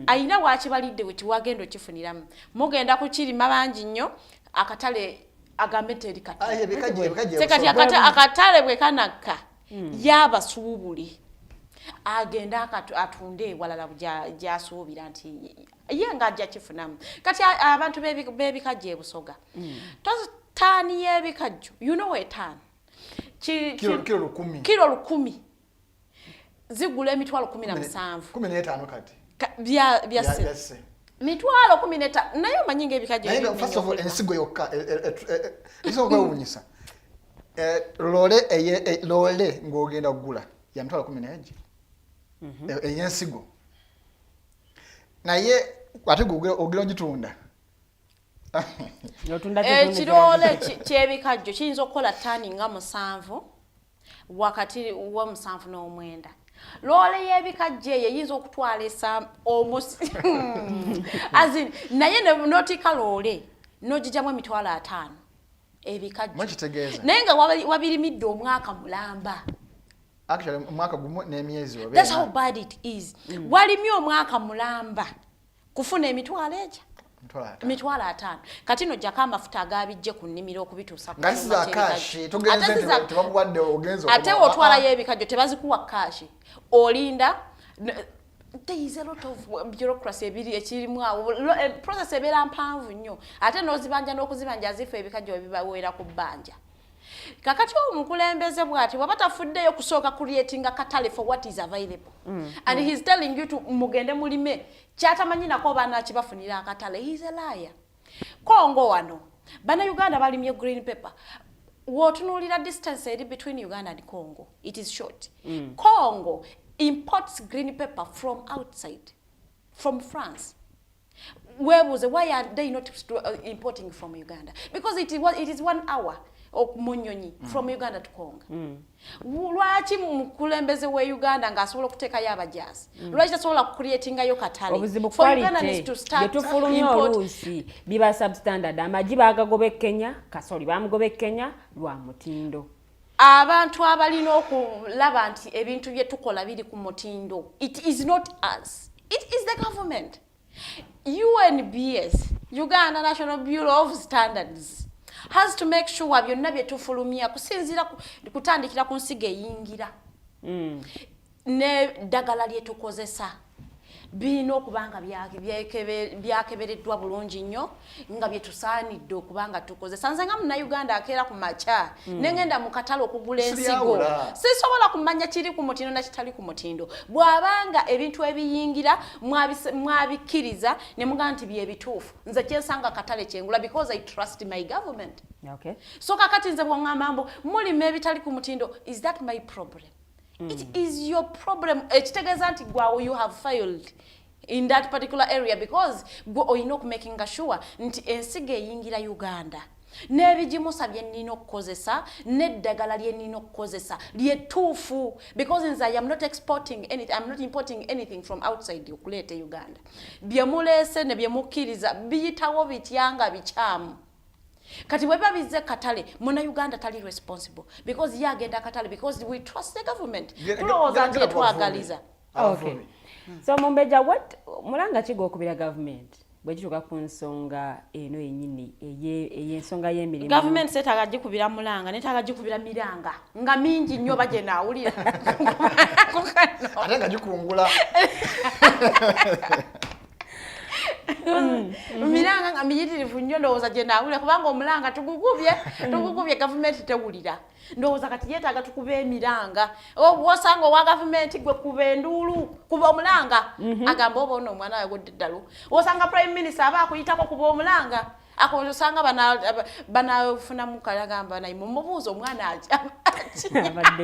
[SPEAKER 5] ayina wakibalidde we kiwagenda okifuniramu, mugenda kukirima bangi nnyo akatale agambe teri kati akatale bwe kanakka yabasuubuli agenda atunde walala gyasuubira nti ye ng'ajja kifunamu. Kati abantu b'ebikajjo ebusoga taani y'ebikajjo, you know a tan
[SPEAKER 6] kilo
[SPEAKER 5] 10 zigula emitwalo 17
[SPEAKER 6] 15 kati
[SPEAKER 5] bya se mitwalo 15 nayo manyinga ebikajjo
[SPEAKER 6] nayo first of all ensigo yokka iso kwewunyisa lole ng'ogenda kugula ya mitwalo 11 ensigo naye ate ogera ogitunda
[SPEAKER 5] ekirole ky'ebikajjo kiyinza okukola ttaani nga 7 wakati wa 7 n'omwenda. Lole y'ebikajjo eyo eyinza okutwala almost azin naye notika lole nogijjamu emitwalo 5 ebikajjo naye nga wabirimidde omwaka mulamba.
[SPEAKER 6] Actually mwaka gumu n'emyezi obe.
[SPEAKER 5] That's how bad it is. Walimye omwaka mulamba kufuna emitwalo eja mitwalo 5 kati no jaka amafuta agabijje ku nnimiro okubituusa ku
[SPEAKER 6] ngasiza kashi tugenze tebagwadde ogenzo
[SPEAKER 5] ate otwala y'ebikajjo tebazikuwa kashi olinda. There is a lot of bureaucracy ekirimu awo, process ebeera mpanvu nnyo ate n'ozibanja n'okuzibanja azifa ebikajjo ebibawera ku bbanja. Kakati omukulembeze bwati wabatafuddeyo kusooka creating a katale for what is available and he's telling you to mugende mulime kyatamanyi nako baana kibafunira akatale. He's a liar. Kongo wano bana Uganda balimye green pepper, wotunulira distance eri between Uganda and Congo, it is short. Congo imports green pepper from outside, from France. Why are they not importing from Uganda? Because it is 1 hour Munyonyi from Uganda to Congo. Lwaki mukulembeze we Uganda ngasobola okuteekayo abajaasi? Lwaki tasobola creating ayo katale?
[SPEAKER 4] For Uganda needs to start oluusi biba substandard. Amagi bagagobe Kenya, kasoli bamugobe Kenya lwa mutindo.
[SPEAKER 5] Abantu abalina okulaba nti ebintu bye tukola biri ku mutindo. It is not us. It is the government. UNBS, Uganda National Bureau of Standards, has to make sure byonna bye tufulumya kusinzira kutandikira ku nsiga eyingira ne ddagala lye tukozesa birina okubanga byakebereddwa bulungi nnyo nga bye tusaanidde okubanga tukozesa. Nze nga Munnayuganda akeera ku makya nengenda mu katale okugula ensigo sisobola kumanya kiri ku mutindo na kitali ku mutindo. Bw'abanga ebintu ebiyingira mwabikkiriza ne mugamba nti bye bituufu, nze kyensanga katale kyengula because I trust my government.
[SPEAKER 4] Okay.
[SPEAKER 5] So kakati nze bw'ongamba mbu mulima ebitali ku mutindo, is that my problem? It is your problem. Ekitegeeza nti gwawo you have failed in that particular area because oyina okumakinga sure nti ensigo eyingira Uganda n'ebigimusa bye nnina okukozesa n'eddagala lye nnina okukozesa lyetuufu because nze I am not exporting anything, I'm not importing anything from outside okuleeta Uganda. Bye muleese ne bye mukkiriza biyitawo bityanga bikyamu. Kati bwe babizze katale muna Uganda tali responsible because yagenda katale because we trust the government. Tulowooza nti twagaliza.
[SPEAKER 4] Okay. So Mumbejja, what mulanga kigo okubira government bwe kituuka ku nsonga eno yennyini ey'ensonga y'emirimu.
[SPEAKER 5] Government seetaaga gikubira mulanga neetaaga gikubira miranga nga mingi nnyo bagye naawulira.
[SPEAKER 6] Ate nga gikungula.
[SPEAKER 5] Miranga nga miyitirivu nnyo ndowooza gye naawulira kubanga omulanga tugugubye gavumenti tewulira. Ndowooza kati yeetaaga tukube emiranga. Wosanga owa gavumenti gwe kuba enduulu kuba omulanga agamba oba ono omwana we gudde ddalu. Wosanga prime minister aba akuyitako kuba omulanga. Akosanga banafunamu kalagamba naye mumubuuza omwana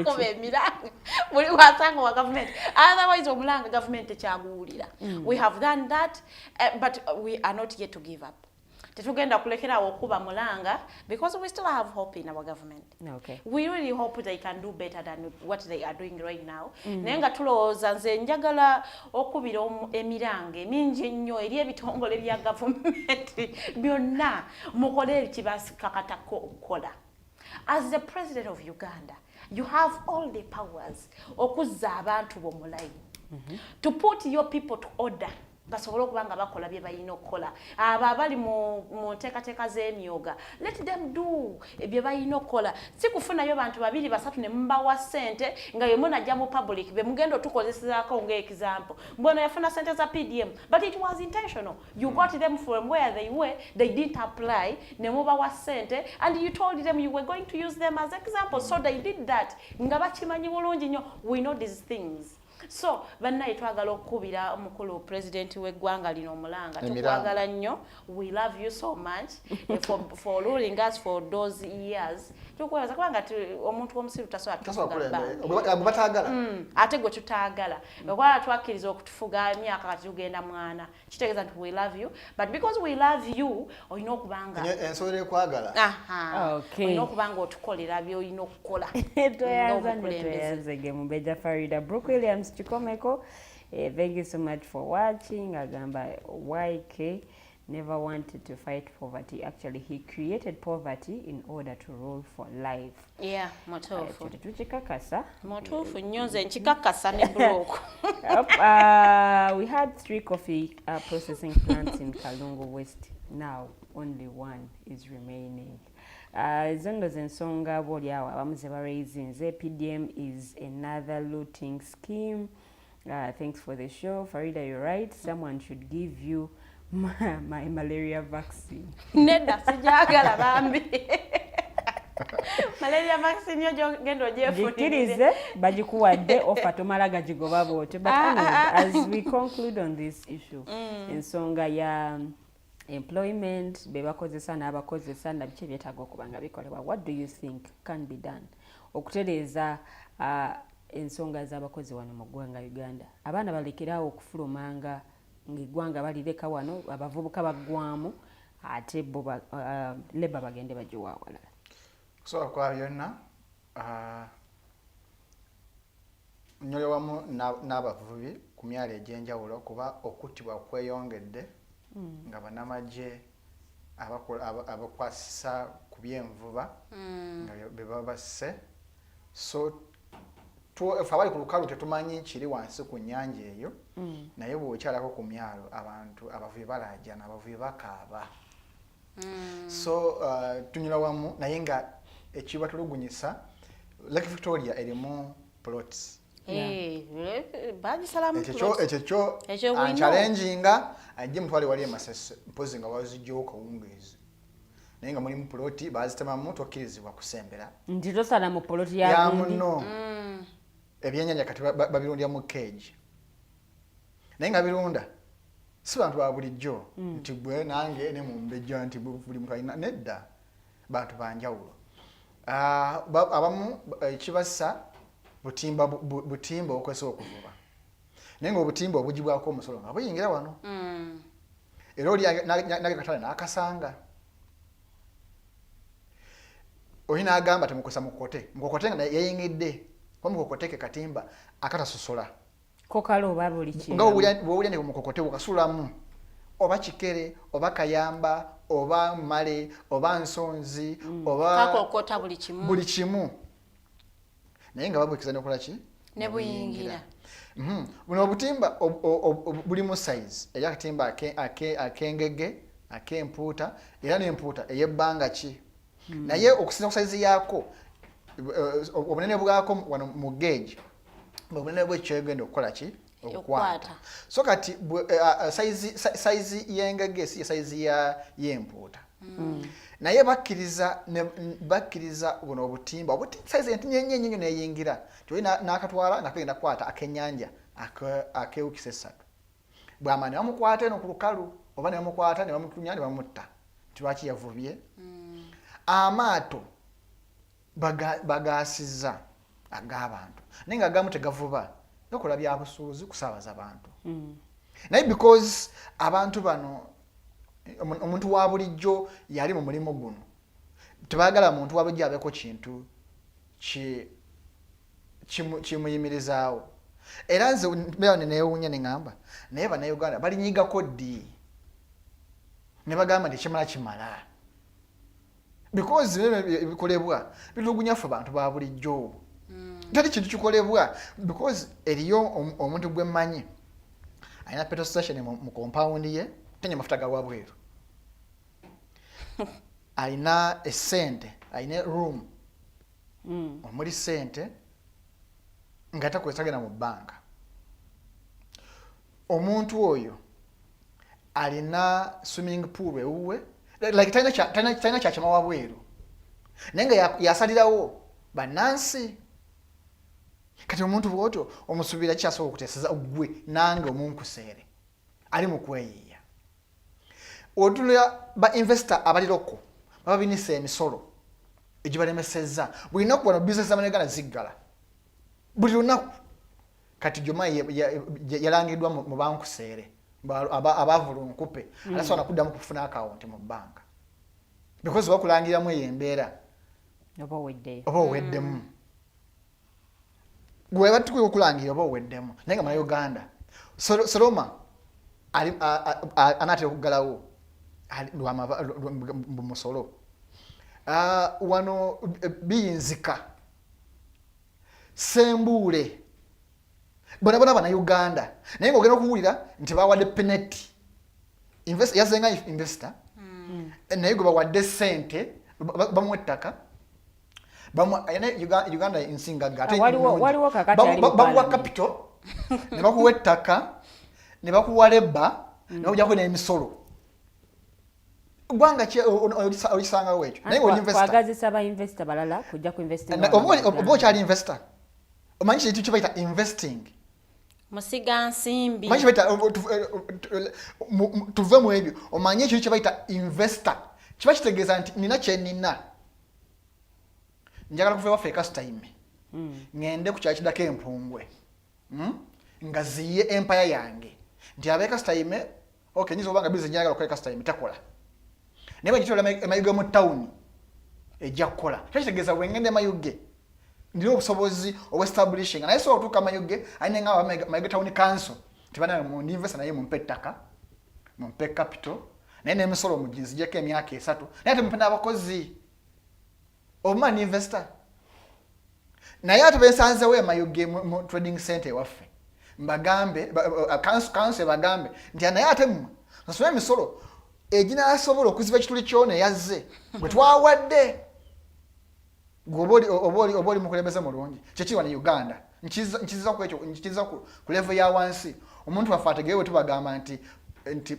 [SPEAKER 5] kuba emiranga. Buli wasanga owa gavumenti. Otherwise omulanga gavumenti ekyaguwulira. We have done that but we are not yet to give up. Tetugenda kulekerawo okuba mulanga because we still have hope in our government.
[SPEAKER 4] Okay.
[SPEAKER 5] We really hope they can do better than what they are doing right now. Naye nga tulowooza nze njagala okubira emirange mingi ennyo eri ebitongole bya gavumenti byonna mukole ekibakakatako okukola. As the president of Uganda, you have all the powers okuzza abantu bomulayi. To put your people to order. Basobola okubanga bakola bye bayina okukola. Abo abali mu nteekateeka z'emyoga, let them do bye bayina okukola. Si kufunayo bantu babiri basatu ne mbawa ssente nga ye munajja mu public be mugenda otukozesezaako ng'example. Mbona yafuna ssente za PDM, but it was intentional. You got them from where they were, they didn't apply, ne mubawa ssente, and you told them you were going to use them as examples. So they did that. Nga bakimanyi bulungi nnyo, we know these things. So bannaye twagala okukubira omukulu president w'eggwanga lino omulanga tukwagala nnyo. We love you so much for ruling us for those years. Tukwebaza kubanga omuntu w'omusiru tasobola
[SPEAKER 6] batagala
[SPEAKER 5] ate gwe tutaagala okwala twakkiriza okutufuga emyaka kati tugenda mwana kitegeeza nti we love you but because we love you olina okubanga
[SPEAKER 6] ensonga ekwagala
[SPEAKER 5] olina okubanga otukolera by'olina okukola.
[SPEAKER 4] Toyanzege Mumbejja Farida. Brooke Williams Chikomeko, thank you so much for watching. Agamba YK never wanted to fight poverty. Actually, he created poverty in order to rule for life.
[SPEAKER 5] Yeah, motofu.
[SPEAKER 4] Tuchikakasa.
[SPEAKER 5] Motofu nyoze nchikakasa ne broke.
[SPEAKER 4] We had 3 coffee processing plants in Kalungu West. Now, only 1 is remaining. Zondo zensonga boli awo abamu ze baraisinze. PDM is another looting scheme. Thanks for the show. Farida, you're right. Someone should give you my malaria vaccine.
[SPEAKER 5] Nedda sijagala bambi. Malaria vaccine yo gendo jefunire.
[SPEAKER 4] Jikirize bagikuwadde offer tomala gajigoba bote. But as we conclude on this issue, ensonga ya employment bebakozesa n'abakozesa na biki byetaaga okubanga bikolebwa, what do you think can be done okutereeza ensonga z'abakozi wano mu ggwanga Uganda? Abaana balekerawo okufulumanga ng'eggwanga balireka wano abavubuka baggwamu ate bo leba bagende bagiwa awalala.
[SPEAKER 6] So kwa byonna nnyoyo wamu n'abavubi ku myalo egy'enjawulo kuba okuttibwa kweyongedde nga bannamagye abakwasisa ku byenvuba nga be babasse. So fe abali ku lukalu tetumanyi kiri wansi ku nnyanja eyo naye bw'okyalako ku myalo abantu abavubi balajjana abavubi bakaaba. So tunyula wamu naye nga ekiba tulugunyisa Lake Victoria erimu plots. Ekyo anchalenginga ajje mutwale wali emasese mpozi nga wazijjo kawungeezi naye nga mulimu ploti bazitemamu tokkirizibwa kusembera
[SPEAKER 4] nti tosala mu ploti
[SPEAKER 6] ya muno ebyennyanja kati babirundya mu cage naye nga birunda si bantu ba bulijjo nti gwe nange ne Mumbejja nti buli muntu alina nedda bantu banjawulo. Abamu ekibassa butimba okwesa okuvuba naye ng'obutimba obugibwako omusolo nga buyingira wano era oli nagekatale n'akasanga oli n'agamba temukosa mukokote nga yayingidde kuba mukokote ke katimba akatasosola
[SPEAKER 4] kokalo oba buli kintu
[SPEAKER 6] nga bw'owulya ne mukokote bukasulamu oba kikere oba kayamba oba male oba nsonzi oba
[SPEAKER 5] kakokota buli kimu
[SPEAKER 6] naye nga babwekiza n'okola ki
[SPEAKER 5] ne buyingira
[SPEAKER 6] buno obutimba bulimu size eri akatimba akengege akempuuta era n'empuuta ey'ebbanga ki naye okusinza ku size yaako obunene bwako wano mu gauge obunene bw'ekyogenda okukola ki okukwata so kati size y'engege si size y'empuuta naye bakkiriza buno obutimba size entinyenyenyo neyingira kyoli n'akatwala nga kagenda kukwata akenyanja akewukisa essatu bw'ama ne bamukwata eno ku lukalu oba ne bamukwata ne bamutunya ne bamutta tilwaki yavubye amaato bagaasizza ag'abantu naye nga agamu tegavuba gakola bya busuuzi kusaabaza abantu naye because abantu bano omuntu wa bulijjo yali mu mulimu guno tebaagala muntu wa bulijjo abeeko kintu kimuyimirizaawo era nze mbeera neneewuunya ne ŋŋamba naye bannayuganda balinyigako ddi ne bagamba nti kimala kimala because bikolebwa bitulugunya ffe bantu ba bulijjo tali kintu kikolebwa because eriyo omuntu gwe mmanyi alina petrol station mu compound ye tenya mafuta ga wabweru alina essente alina room omuli sente nga takwesagena mu bbanka omuntu oyo alina swimming pool ewuwe like talina kyakima wabweru naye nga yasalirawo bannansi kati omuntu bwotyo omusuubira kikyasobola okuteeseza gwe nange omunkuseere ali mu kweyiiya otulira ba investor abaliroko baba binisa emisolo egibalemesezza buli lunaku wano bizinesi z'amanegana ziggala buli lunaku kati joma yalangiddwa mu bankuseere abavulunkupe alasobola nakuddamu kufuna akawunti mu bbanka because bakulangiramu eyo embeera
[SPEAKER 4] oba
[SPEAKER 6] oweddemu gwe batukwiye okulangira oba oweddemu naye nga Uganda Soloma anaatera okuggalawo musolo wano biyinzika Sembuule bona Bannayuganda naye ng'ogenda okuwulira nti bawadde penalty yazenga investor naye gwe bawadde sente bamuwa ettaka Uganda nsinga bamuwa capital ne bakuwa ettaka ne bakuwa leba ne bakujjako n'emisolo gwanga olisangawo ekyo naye
[SPEAKER 4] kwagazisa ba investor balala kujja ku investing
[SPEAKER 6] oba okyali investor omanyi kintu kye bayita investing
[SPEAKER 5] musiga nsimbi
[SPEAKER 6] omanyi kye bayita tuve mu ebyo omanyi ekintu kye bayita investor kiba kitegeeza nti nina kye nina njagala kuva waffe ekasitayime ngende ku kyalo kiddako empungwe nga ziye empaya yange nti abeekasitayime okay nyiza obanga bizinesi njagala okukola ekasitayime takola naye bwegitwala emayuge mu tawuni ejja kukola kyo kitegeeza bwengende emayuge ndina obusobozi obwestablishinga naye sobola otuuka amayuge alina nga mayuge tawuni council tibana mundi investor naye mumpe ettaka mumpe capital naye n'emisolo muginzijeko emyaka 3 naye ate mumpe n'abakozi omani investor naye ate bensanzewo emayuge mu trading center ewaffe mbagambe council bagambe nti naye ate mmwe nsasula emisolo eginasobola okuziba ekituli kyona yazze bwe twawadde oba oli mukulembeze mulungi kyekiri wano Uganda nkiziza ku level ya wansi omuntu waffe ategeewe bwe tubagamba nti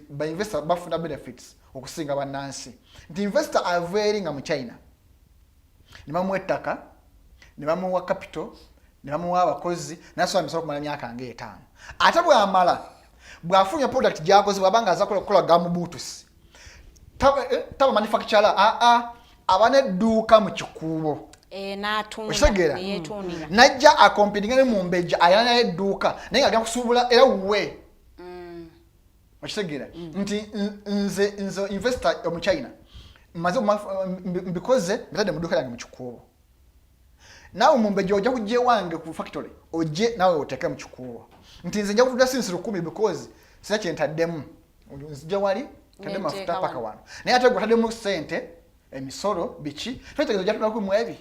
[SPEAKER 6] bainvestor bafuna benefits okusinga bannansi nti investor aveeri nga mu China ne bamuwa ettaka ne bamuwa capital ne bamuwa abakozi nasobola emisolo okumala myaka nga 5 ate bw'afunye product gy'akoze bw'abanga aza kukola gamubuutusi taba manufacturer aba n'edduuka mu kikuubo
[SPEAKER 5] n'atunda
[SPEAKER 6] najja akompitinga ne Mumbejja ayana naye edduuka naye agenda kusuubula era wuwe okitegeera nti nze investor omu China maze mbikoze mbitadde mu dduuka lyange mu kikuubo naawe Mumbejja ojja kujja ewange ku factory ojje naawe oteeke mu kikuubo nti nze nja kutunda sinsi 10 because sina kyentaddemu nzija wali tadde mafuta paka wano naye ate gwataddemu sente emisolo biki twetegeeza ojja tunala mu ebi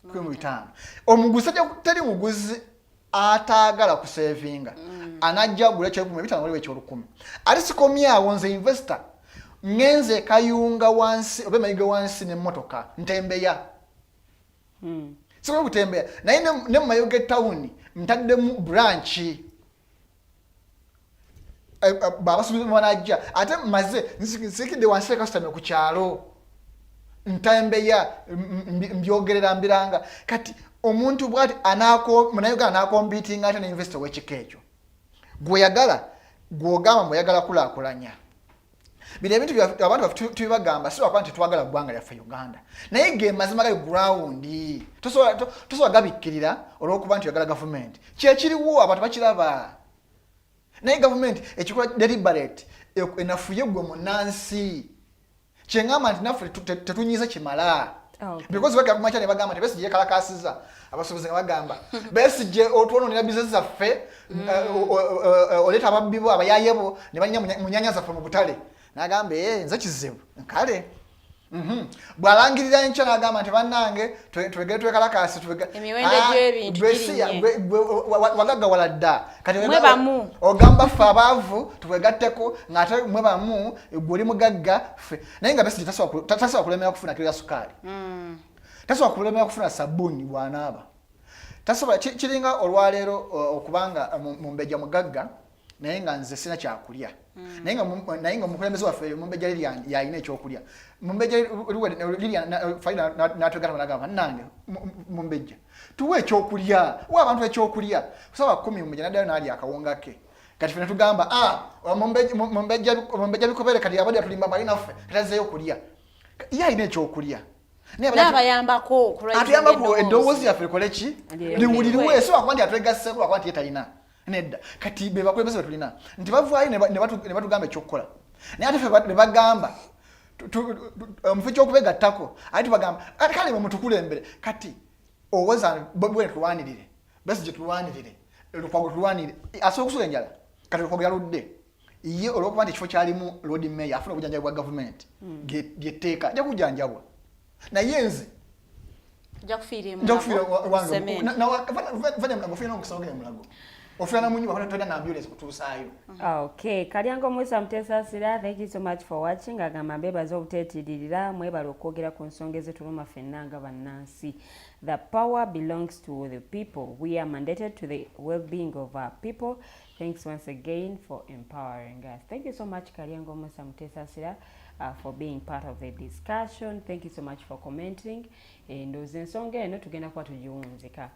[SPEAKER 6] mu 5 omuguzi teri muguzi ataagala kusevinga anajja gula kyekumi bitano waliwo ekyolukumi ate sikomyawo nze investor ngenze kayunga wansi oba mayiga wansi n'emmotoka ntembeya sikwe kutembeya naye ne mayoge town ntaddemu branch baba subiza manajja ate maze nsikide wansi customer ku kyalo ntembeya Mbyogerera mbiranga kati omuntu bwati munayoga anakombitinga ate ne investor w'ekikeekyo gweyagala gwogamba mweyagala kulaakulanya bino ebintu abantu tubibagamba si lwakuba nti twagala ggwanga lyaffe Uganda naye ge mazima gali ground tosobola gabikkirira olw'okuba nti oyagala gavumenti kyekiriwo abantu bakiraba naye gavumenti ekikola deliberate enafuye gwe munansi kyengamba nti naffe tetunyiza kimala because bakakumacha ne bagamba nti besije kalakasiza abasuubuzi ne bagamba besije otwononera business zaffe oleta ababbibo abayayebo ne banya munyanya zaffe mu butale nagambe nze kizibu kale bwalangirira encha nagamba nti bannange twegere twekalakasi
[SPEAKER 5] emiwendo gy'ebintu
[SPEAKER 6] wagaga waladda kati ogamba ffe abaavu twegatteko ng'ate mwe bamu gwoli mugagga ffe naye nga besije tasobola kulemera kufuna kiro ya sukaali tasobola kulemera kufuna sabuni bwanaaba tasobola kiringa olwaleero okubanga Mumbejja mugagga naye nga nze sina kyakulya naye nga omukulembeze waffe Mumbejja yalina ekyokulya Mumbejja Farida n'atwegana n'agamba nange Mumbejja tuwe ekyokulya wa abantu ekyokulya kusaba 10 Mumbejja n'addayo n'alya akawunga ke kati ffe ne tugamba Mumbejja Bikobere kati yabadde atulimba bali naffe tazzeeyo kulya ye alina ekyokulya
[SPEAKER 5] n'abayambako
[SPEAKER 6] atuyambako eddoboozi yaffe likole ki liwulirwe si lwakuba nti atwegasseko lwakuba nti ye talina nedda kati be bakulembeze betulina nti bavaayo ne batugamba ekyokukola naye ate ffe ne bagamba omufe kyokubegattako ate tubagamba ate kale mutukulembere kati owoza bwe tulwanirire besije tulwanirire lukwago tulwanirire asobola okusula enjala kati lukwago yaludde ye olw'okuba nti ekifo kyalimu road mayor afuna obujjanjabi bwa gavumenti lyetteeka ajja kujjanjabwa naye nze
[SPEAKER 5] nja kufiira
[SPEAKER 6] mulago ofuna munyi bakona toda na ambulance kutusaayo.
[SPEAKER 4] Okay, Kalyango Musa Mutesasira, thank you so much for watching. Agamba mbebaza obuteetiririra mwebala okwogera ku nsonga ezituluma ffenna nga bannansi. The power belongs to the people. We are mandated to the well-being of our people. Thanks once again for empowering us. Thank you so much, Kalyango Musa Mutesasira, for being part of the discussion. Thank you so much for commenting. Ndoze ensonga eno tugenda kuba tugiwunzika.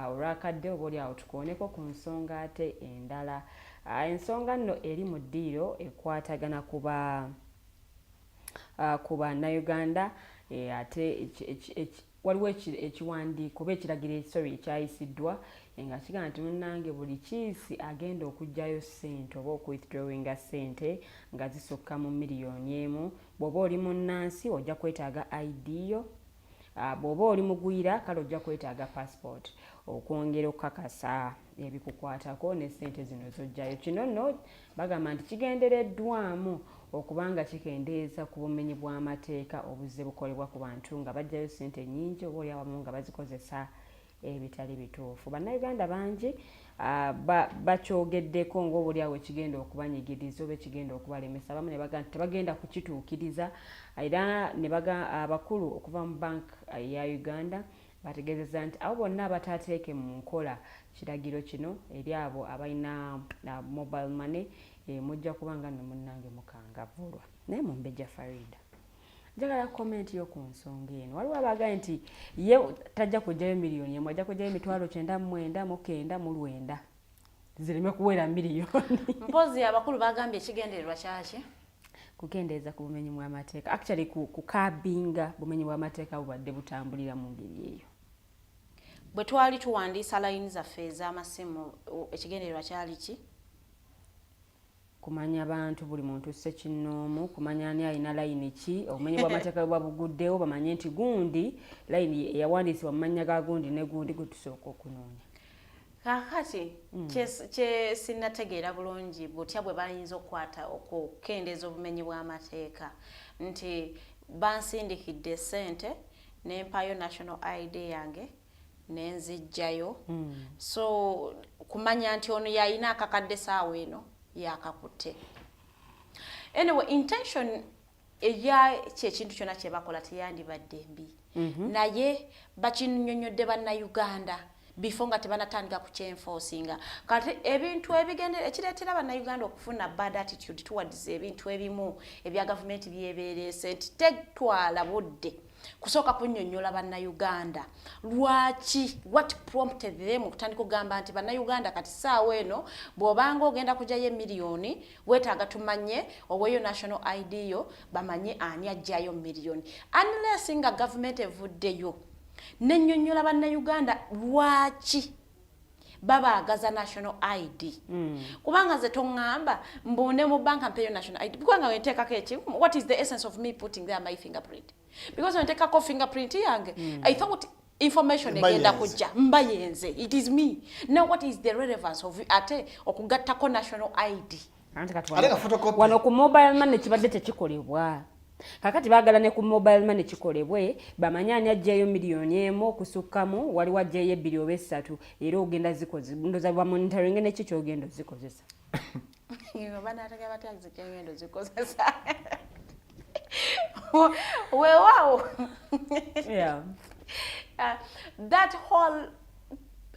[SPEAKER 4] Olwakadde oba oli awo tukooneko ku nsonga ate endala. Ensonga nno eri mu ddiiro ekwatagana ku Bannayuganda ate waliwo ekiwandiiko oba ekiragiro ekyayisiddwa nga kigamba nti munnange buli kiisi agenda okuggyayo ssente oba okuwithdrawinga ssente nga zisukka mu miliyoni 1 bw'oba oli munnansi ojja kwetaaga ID yo, bw'oba oli mugwira kale ojja kwetaaga passport okwongera okukakasa ebikukwatako ne ssente zino zojjayo. Kino nno bagamba nti kigendereddwamu okubanga kikendeeza ku bumenyi bw'amateeka obuzze bukolebwa ku bantu nga bajjayo ssente nnyingi oba oli awamu nga bazikozesa ebitali bituufu. Bannayuganda bangi bakyogeddeko ng'oba oli awo ekigenda okubanyigiriza oba ekigenda okubalemesa. Abamu ne bagamba nti tebagenda kukituukiriza era ne abakulu okuva mu bank ya Uganda bategeezezza nti abo bonna abataateeke mu nkola kiragiro kino eri abo abalina mobile money mujja kubanga nno munnange mukangavvulwa. Naye Mumbejja Farida, njagala komenti yo ku nsonga eno. Waliwo abagamba nti ye tajja kujjayo miliyoni 1, ajja kujjayo 999,900 zireme kuwera miliyoni.
[SPEAKER 5] Mpozi abakulu bagambye ekigendererwa kyaki?
[SPEAKER 4] Kukendeeza ku bumenyi bw'amateeka. Actually ku kabinga bumenyi bw'amateeka bubadde butambulira mu ngeri eyo.
[SPEAKER 5] bwe twali tuwandiisa layini zaffe ez'amasimu ekigendererwa kyali ki?
[SPEAKER 4] Kumanya abantu buli muntu ssekinnoomu, kumanya ani alina layini ki, obumenyi bw'amateeka bwe bwabuguddewo, bamanye nti gundi layini eyawandiisibwa mu mannya ga gundi ne gundi gwe tusooka okunoonya.
[SPEAKER 5] Kakati kye sinnategeera bulungi butya bwe bayinza okukwata okukendeeza obumenyi bw'amateeka nti bansindikidde ssente nempayo national ID yange nenzijjayo so kumanya nti ono yalina akakadde saawa eno yakakutte. Anyway, intention eya kyekintu kyonna kye bakola teyandibadde mbi naye bakinyonyodde bannayuganda before nga tebanatandika kukyenforcinga kati ebintu ebigende ekireetera bannayuganda okufuna bad attitude towards ebintu ebimu ebya gavumenti byebeerese nti tetwala budde kusooka kunnyonnyola bannayuganda lwaki what prompted them okutandika okugamba nti bannayuganda kati ssaawa eno bw'obanga ogenda kugyayo miliyoni weetaaga tumanye oweeyo national ID yo bamanye ani ajjayo miliyoni unless nga gavumenti evuddeyo nennyonnyola bannayuganda lwaki babaagaza national ID kubanga ze toŋŋamba mbunde mu banka mpeeyo national ID kubanga wenteekako eki what is the essence of me putting there my fingerprint because wenteekako fingerprint yange I thought information egenda kujja mbayenze it is me now what is the relevance of ate okugattako national ID
[SPEAKER 4] wano ku mobile money kibadde tekikolebwa kakati baagala ne ku mobile money kikolebwe bamanye ani ajjayo miliyoni emu okusukkamu waliwo ajjayo ebbiri oba essatu era ogenda zikoze ndoza bwa monitoring neki kyogenda zikozesa
[SPEAKER 5] banaatega batya zigenda zikozesa weewaawo
[SPEAKER 4] yeah.
[SPEAKER 5] That whole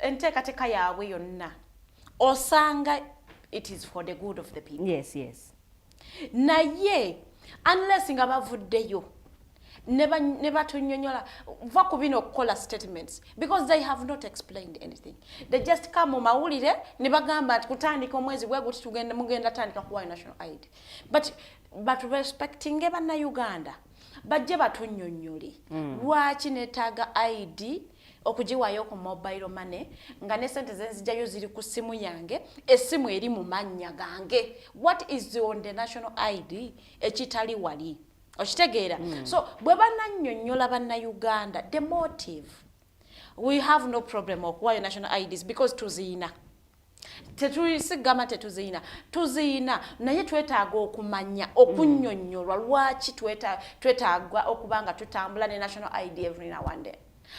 [SPEAKER 5] enteekateeka yaabwe yonna osanga it is for the good of the people.
[SPEAKER 4] Yes.
[SPEAKER 5] Naye unless nga bavuddeyo ne batunyonnyola va ku bino okukola statements because they have not explained anything. They just come mu mawulire ne bagamba nti kutandika omwezi gwe guti mugenda tandika kuwa national ID. But respecting bannayuganda bajje batunnyonnyole lwaki neetaaga ID okugiwayo ku mobile money nga ne sente zenzijjayo ziri ku simu yange essimu eri mu mannya gange what is on the national ID ekitali wali okitegeera so bwe banannyonnyola bannayuganda the motive we have no problem okuwayo national IDs because tuziina tetuyisigama tuziina naye twetaaga okumanya okunnyonnyolwa lwaki twetaaga okubanga tutambula ne national ID every now and then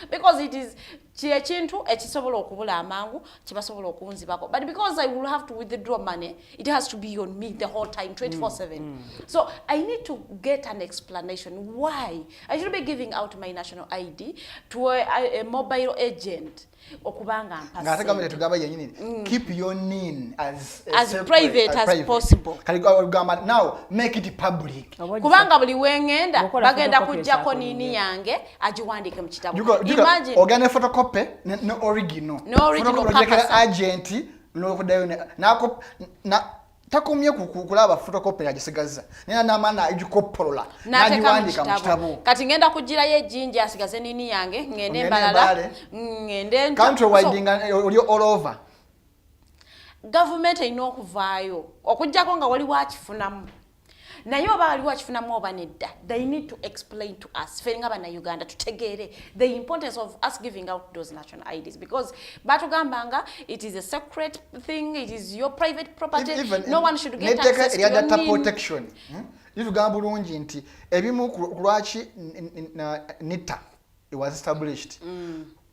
[SPEAKER 5] because it is ekintu ekisobola okubula amangu kibasobola okunzibako but because I will have to withdraw money it has to be on me the whole time 24/7 so I need to get an explanation why I should be giving out my national ID to a mobile agent okubanga
[SPEAKER 6] ngate gambe tugaba yenyini keep your name as
[SPEAKER 5] private as possible
[SPEAKER 6] kaligamba now make it public
[SPEAKER 5] kubanga buli wengenda bagenda kujjako nini yange agiwandike mu kitabu
[SPEAKER 6] imagine ogane photocopy no original photocopy agent no kudayo na takumye kulaba photocopy yagisigaza nina namana agikopolola nagiwandika mu kitabu
[SPEAKER 5] kati ngenda kujirayo ejinja asigaze nini yange ngende balala ngende
[SPEAKER 6] country wide oli all over
[SPEAKER 5] government ino okuvaayo okujjako nga wali wakifunamu naye oba wali wakifunamu oba nedda they need to explain to us fenga bannayuganda tutegeere the importance of us giving out those national IDs because batugambanga it is a secret thing it is your private property no one should get access to your
[SPEAKER 6] data protection tugamba bulungi nti ebimu kulwaki NITA it was established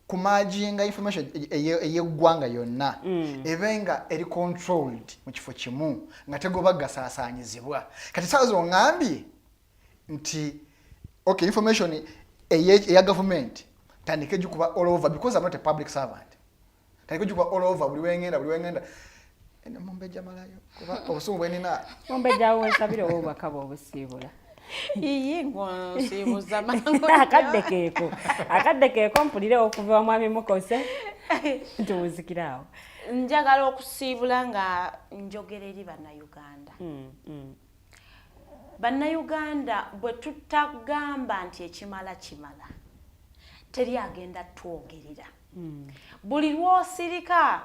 [SPEAKER 6] kumajinga information eyeggwanga yonna ebenga eri controlled mu kifo kimu nga tegoba gasaasanyizibwa kati saazo ngambi nti okay information eya government tandike jikuba all over because I'm not a public servant tandike jikuba all over buli wengenda ene Mumbejja malayo kuba obusungu bwenina
[SPEAKER 4] Mumbejja wensabire obakabo obusibula
[SPEAKER 5] iyi ngosibuza mango
[SPEAKER 4] akadde keeko mpulire okuva mwami Mukose ntuzikirawo
[SPEAKER 5] njagala okusiibula nga njogera eri bannayuganda bannayuganda bwe tutagamba nti ekimala kimala teri agenda twogerera buli lwosirika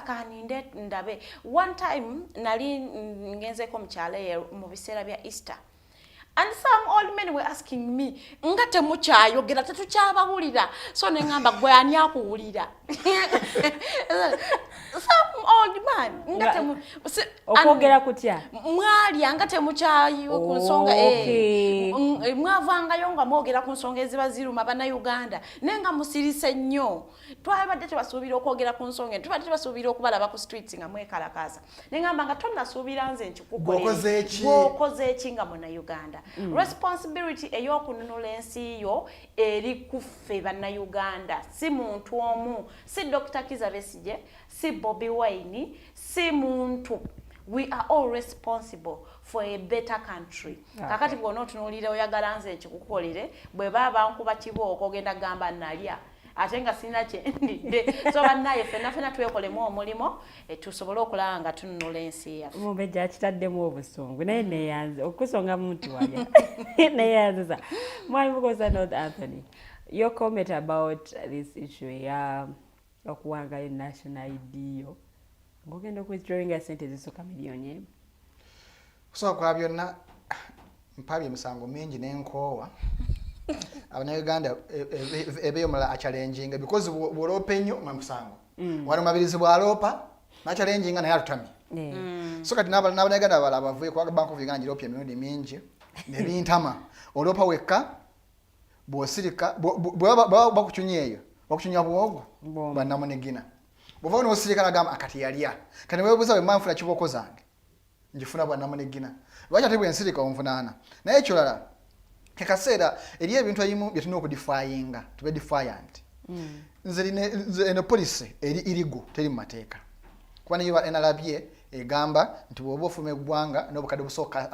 [SPEAKER 5] kaninde ndabe. One time nali ngenzeko mkyale mu biseera bya Easter. And some old men were asking me, ngate mukyayogera tetukyabawulira. So ne ngamba gwe ani akuwulira. Some old man ngate
[SPEAKER 4] okwogera kutya
[SPEAKER 5] mwali ngate mukyayo ku nsonga mwavangayo nga mwogera ku nsonga eziba ziruma bannayuganda nenga musirise nnyo. Twabadde tebasuubira okwogera ku nsonga tubadde tebasuubira okubalaba ku streets nga mwekalakaasa nengamba nga tonnasuubira nze nkikukolera gwokoze eki nga munnayuganda. Responsibility ey'okununula ensi yo eri kuffe bannayuganda, si muntu omu, si Dr. Kizza Besigye, si Bobi Wine, si muntu. We are all responsible for a better country. Kakati bw'ona otunuulira oyagala nze ekikukolere bwe baba nkuba kibooko ogenda gamba nalya ate nga sina kyendidde. So bannaye ffenna twekolemu omulimo tusobole okulaba nga tununula ensi yaffe.
[SPEAKER 4] Mumbejja akitaddemu obusungu naye neeyanze okusonga muntu walya neeyanziza. Mwami Mukose Arno Anthony, your comment about this issue ya okuwangayo national ID yo ngogenda okuwithdrawing sente ezisooka miliyoni emu.
[SPEAKER 6] So kwa byonna mpabye emisango mingi n'enkoowa Abannayuganda ebeyo mala challenging because bw'oloopa ennyo musango wano mabirizi bw'aloopa na challenging naye atutamye. So kati n'Abannayuganda abalala bavuye kwa Bank of Uganda giroopya emirundi mingi ne bintama oloopa wekka bw'osirika bakucunya eyo bakucunya bwogo bannamunegina bw'ova n'osirika nagamba akati yalya kati weebuuza bwe manfula kibooko zange njifuna bwannamunegina lwaki ate bwensirika onvunaana naye ekirala kekaseera eri ebintu ebimu bye tulina okudifyinga tube defiant. Nze eno policy eri irigo teri mu mateeka kuba niyo NRBA egamba nti bw'oba ofuma eggwanga n'obukadde busukka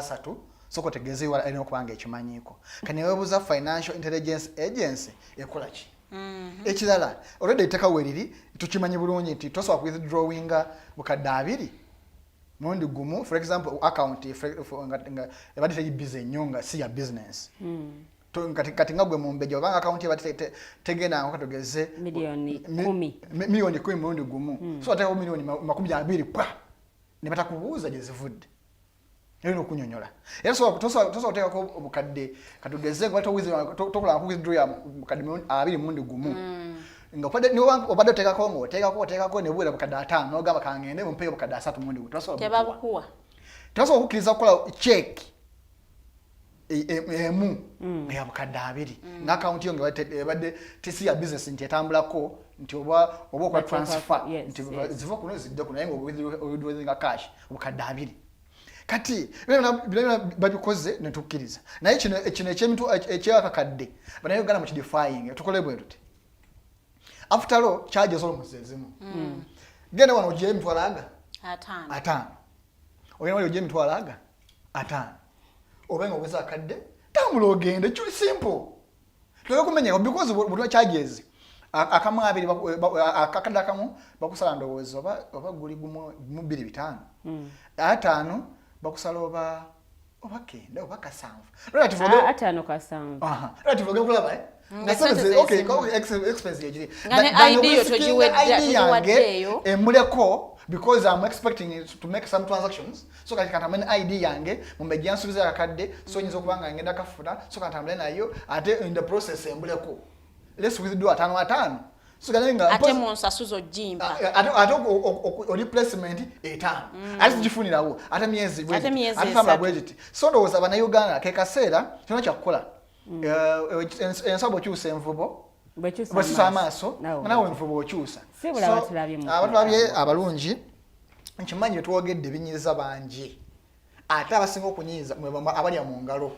[SPEAKER 6] 3 soko tegezeewa erina okubanga ekimanyiiko kani weebuuza Financial Intelligence Agency ekola ki? Ekirala already ettaka weriri tukimanyi bulungi nti tosobola withdrawinga bukadde 2 mundi gumu. For example account ebadde tegibize nnyo nga si ya business kati nga gwe Mumbejja obanga account ebadde tegenda nga katogeze
[SPEAKER 4] miliyoni 10
[SPEAKER 6] mundi gumu so atako miliyoni 20 pa ne batakubuuza gye zivudde erina okunyonyola era tosobola kuteekako obukadde katugeze nga tokola withdraw ya bukadde 20 mundi gumu nga obadde oteekako ne buwera bukadde 5 n'ogamba kangende mumpeeyo bukadde 3 mundi gumu
[SPEAKER 5] tebabukuwa
[SPEAKER 6] tosobola okukkiriza okukola check emu ya bukadde 2 nga account yo ng'ebadde tisi ya business nti etambulako nti oba okola transfer nti ziva kuno zidde kuno naye nga cash bukadde 2 kati bino babikoze ne tukkiriza naye kino eky'emintu ekyakakadde bannayuganda mu kidefying tukole bwe tuti after all charges almost ezimu genda wano ogiye emitwalo aga 5 ogenda wali ogiye emitwalo aga 5 obenga obweza akadde tambula ogende kiri simple tuleke kumenya because buli charges akamu 2 akakadde akamu bakusala ndowooza oba guli gumu 2 5 5 bakusala oba kenda oba kasanvu relative
[SPEAKER 4] atano kasanvu
[SPEAKER 6] relative ogenda kulaba okay expense yejiri
[SPEAKER 5] ID yo tojiwaddeyo
[SPEAKER 6] emuleko because I'm expecting to make some transactions so kati katamene ID yange Mumbejja nsubiza akadde so nyinza okubanga ngenda kafuna so katamene nayo ate in the process emuleko let's withdraw 5 so galenga
[SPEAKER 5] ate monsasuzo jimpa
[SPEAKER 6] ate replacement 5 ate jifunirawo ate miezi ate family budget so ndo wasaba na Uganda ke kaseera kino kyakukola ensabo kyuse envubo bwekyusa amaaso nawe envubo okyusa abatulabye abalungi nkimanyi twogedde binyiza bangi ate abasinga okunyiza abalya mu ngalo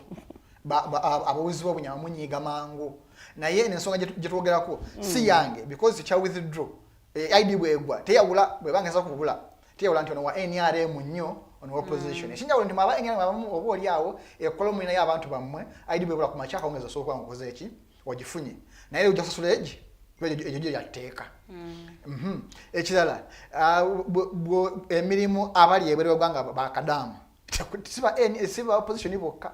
[SPEAKER 6] abawizi b'obunyama munyiiga mangu naye n'ensonga gye twogerako si yange because kya withdraw ID bwegwa teyawula bwebangeza kubula teyawula nti ono wa NRM nnyo ono opposition ekinjawulo nti mwaba NRM abamu oba oli awo ekola omulina y'abantu bammwe ID bwebula ku makyaka ongeza osooka nkoze eki ogifunye naye ojja kusasula egi egyo gye yatteeka ekirala emirimu abali ebweru bwanga bakadamu siba opposition bokka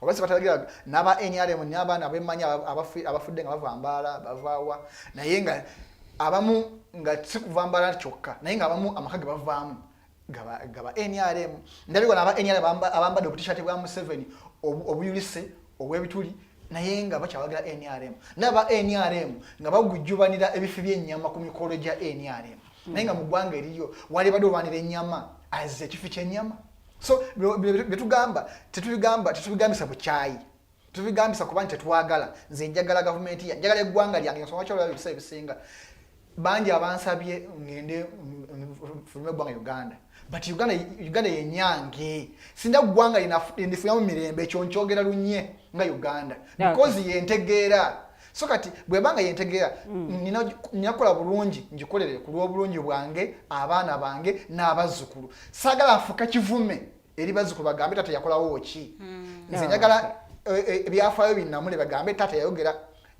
[SPEAKER 6] oba sibatagira n'aba NRM n'abaana abemanya abafudde nga bava Mbala bavawa naye nga abamu nga sikuva Mbala kyokka naye nga abamu amakage bavaamu gaba NRM ndabiko n'aba NRM abambadde obutishati bwa Museveni obuyulise obwebituli naye nga bakyawagira NRM n'aba NRM nga bagujjubanira ebifi by'ennyama ku mikolo gya NRM naye nga mu ggwanga eriyo wali badde olwanira ennyama azze ekifi ky'ennyama so betugamba tetubigambisa bukyayi tubigambisa kuba nti tetwagala nze njagala gavumenti njagala eggwanga lyange nsoma kyolaba ebisa ebisinga bangi abansabye ngende fulume eggwanga Uganda but Uganda yenyange sinda ggwanga lindifunamu mirembe ekyo nkyogera lunye nga Uganda because yentegeera so kati bwebanga yentegeera ninakola bulungi njikolere ku lw'obulungi bwange abaana bange n'abazzukulu saagala afuka kivume eri bazzukulu bagambe tata yakolawo ki nze njagala ebyafaayo binnamule bagambe tata yayogera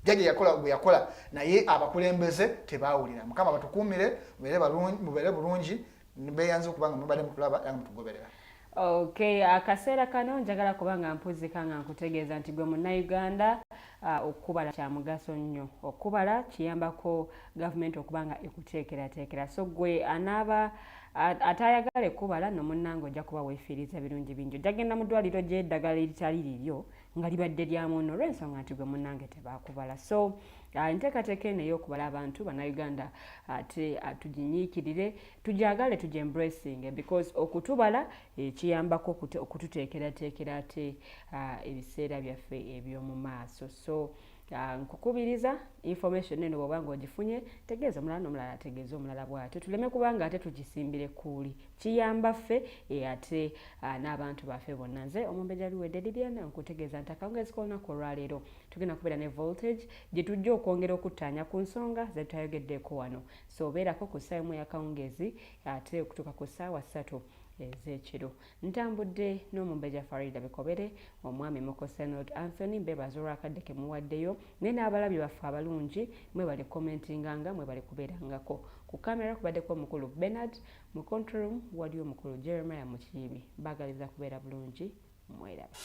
[SPEAKER 6] jjajja yakola bwe yakola naye abakulembeze tebaawulira mukama batukuumire mubeere bulungi beeyanze okubanga mubadde mutulaba yange mutugoberera.
[SPEAKER 4] Okay, akaseera kano njagala kubanga mpuzika nga nkutegeeza nti gwe Munnayuganda okubala kya mugaso nnyo. Okubala kiyambako gavumenti okubanga ekuteekerateekera. So gwe anaaba atayagala ekubala no munnange ojja kuba weefiiriza birungi bingi. Ojja genda mu ddwaliro gy'eddagala eritali liryo nga libadde lyamu nno olw'ensonga nti gwe munnange tebaakubala. So enteekateeka eno ey'okubala abantu Bannayuganda ate tuginyiikirire tujagale tugyembracing because okutubala kiyambako okututeekerateekera ate ebiseera byaffe eby'omu maaso. So nkukubiriza information eno bw'oba ng'ogifunye tegeeza omulala n'omulala ategeeza omulala bw'atyo tuleme kubanga ate tugisimbire kuuli kiyamba ffe ate n'abantu baffe bonna. Nze Mumbejja Bikobere nkutegeeza nti akawungezi k'olunaku olwaleero tugenda kubeera ne voltage gye tujja okwongera okuttaanya ku nsonga ze tutayogeddeeko wano. So obeerako ku ssaawa emu y'akawungezi ate okutuuka ku ssaawa 3 ez'ekiro. Ntambudde n'Omumbejja Farida Bikobere omwami Mukose Arno mbebaza olw'akadde ke muwaddeyo naye n'abalabi baffe abalungi mwebale commentinganga mwebale kubeerangako. Ku kamera kubaddeko omukulu Bernard, mu control room waliyo omukulu Jeremiah Mukiibi. Baagaliza kubeera bulungi mweraba.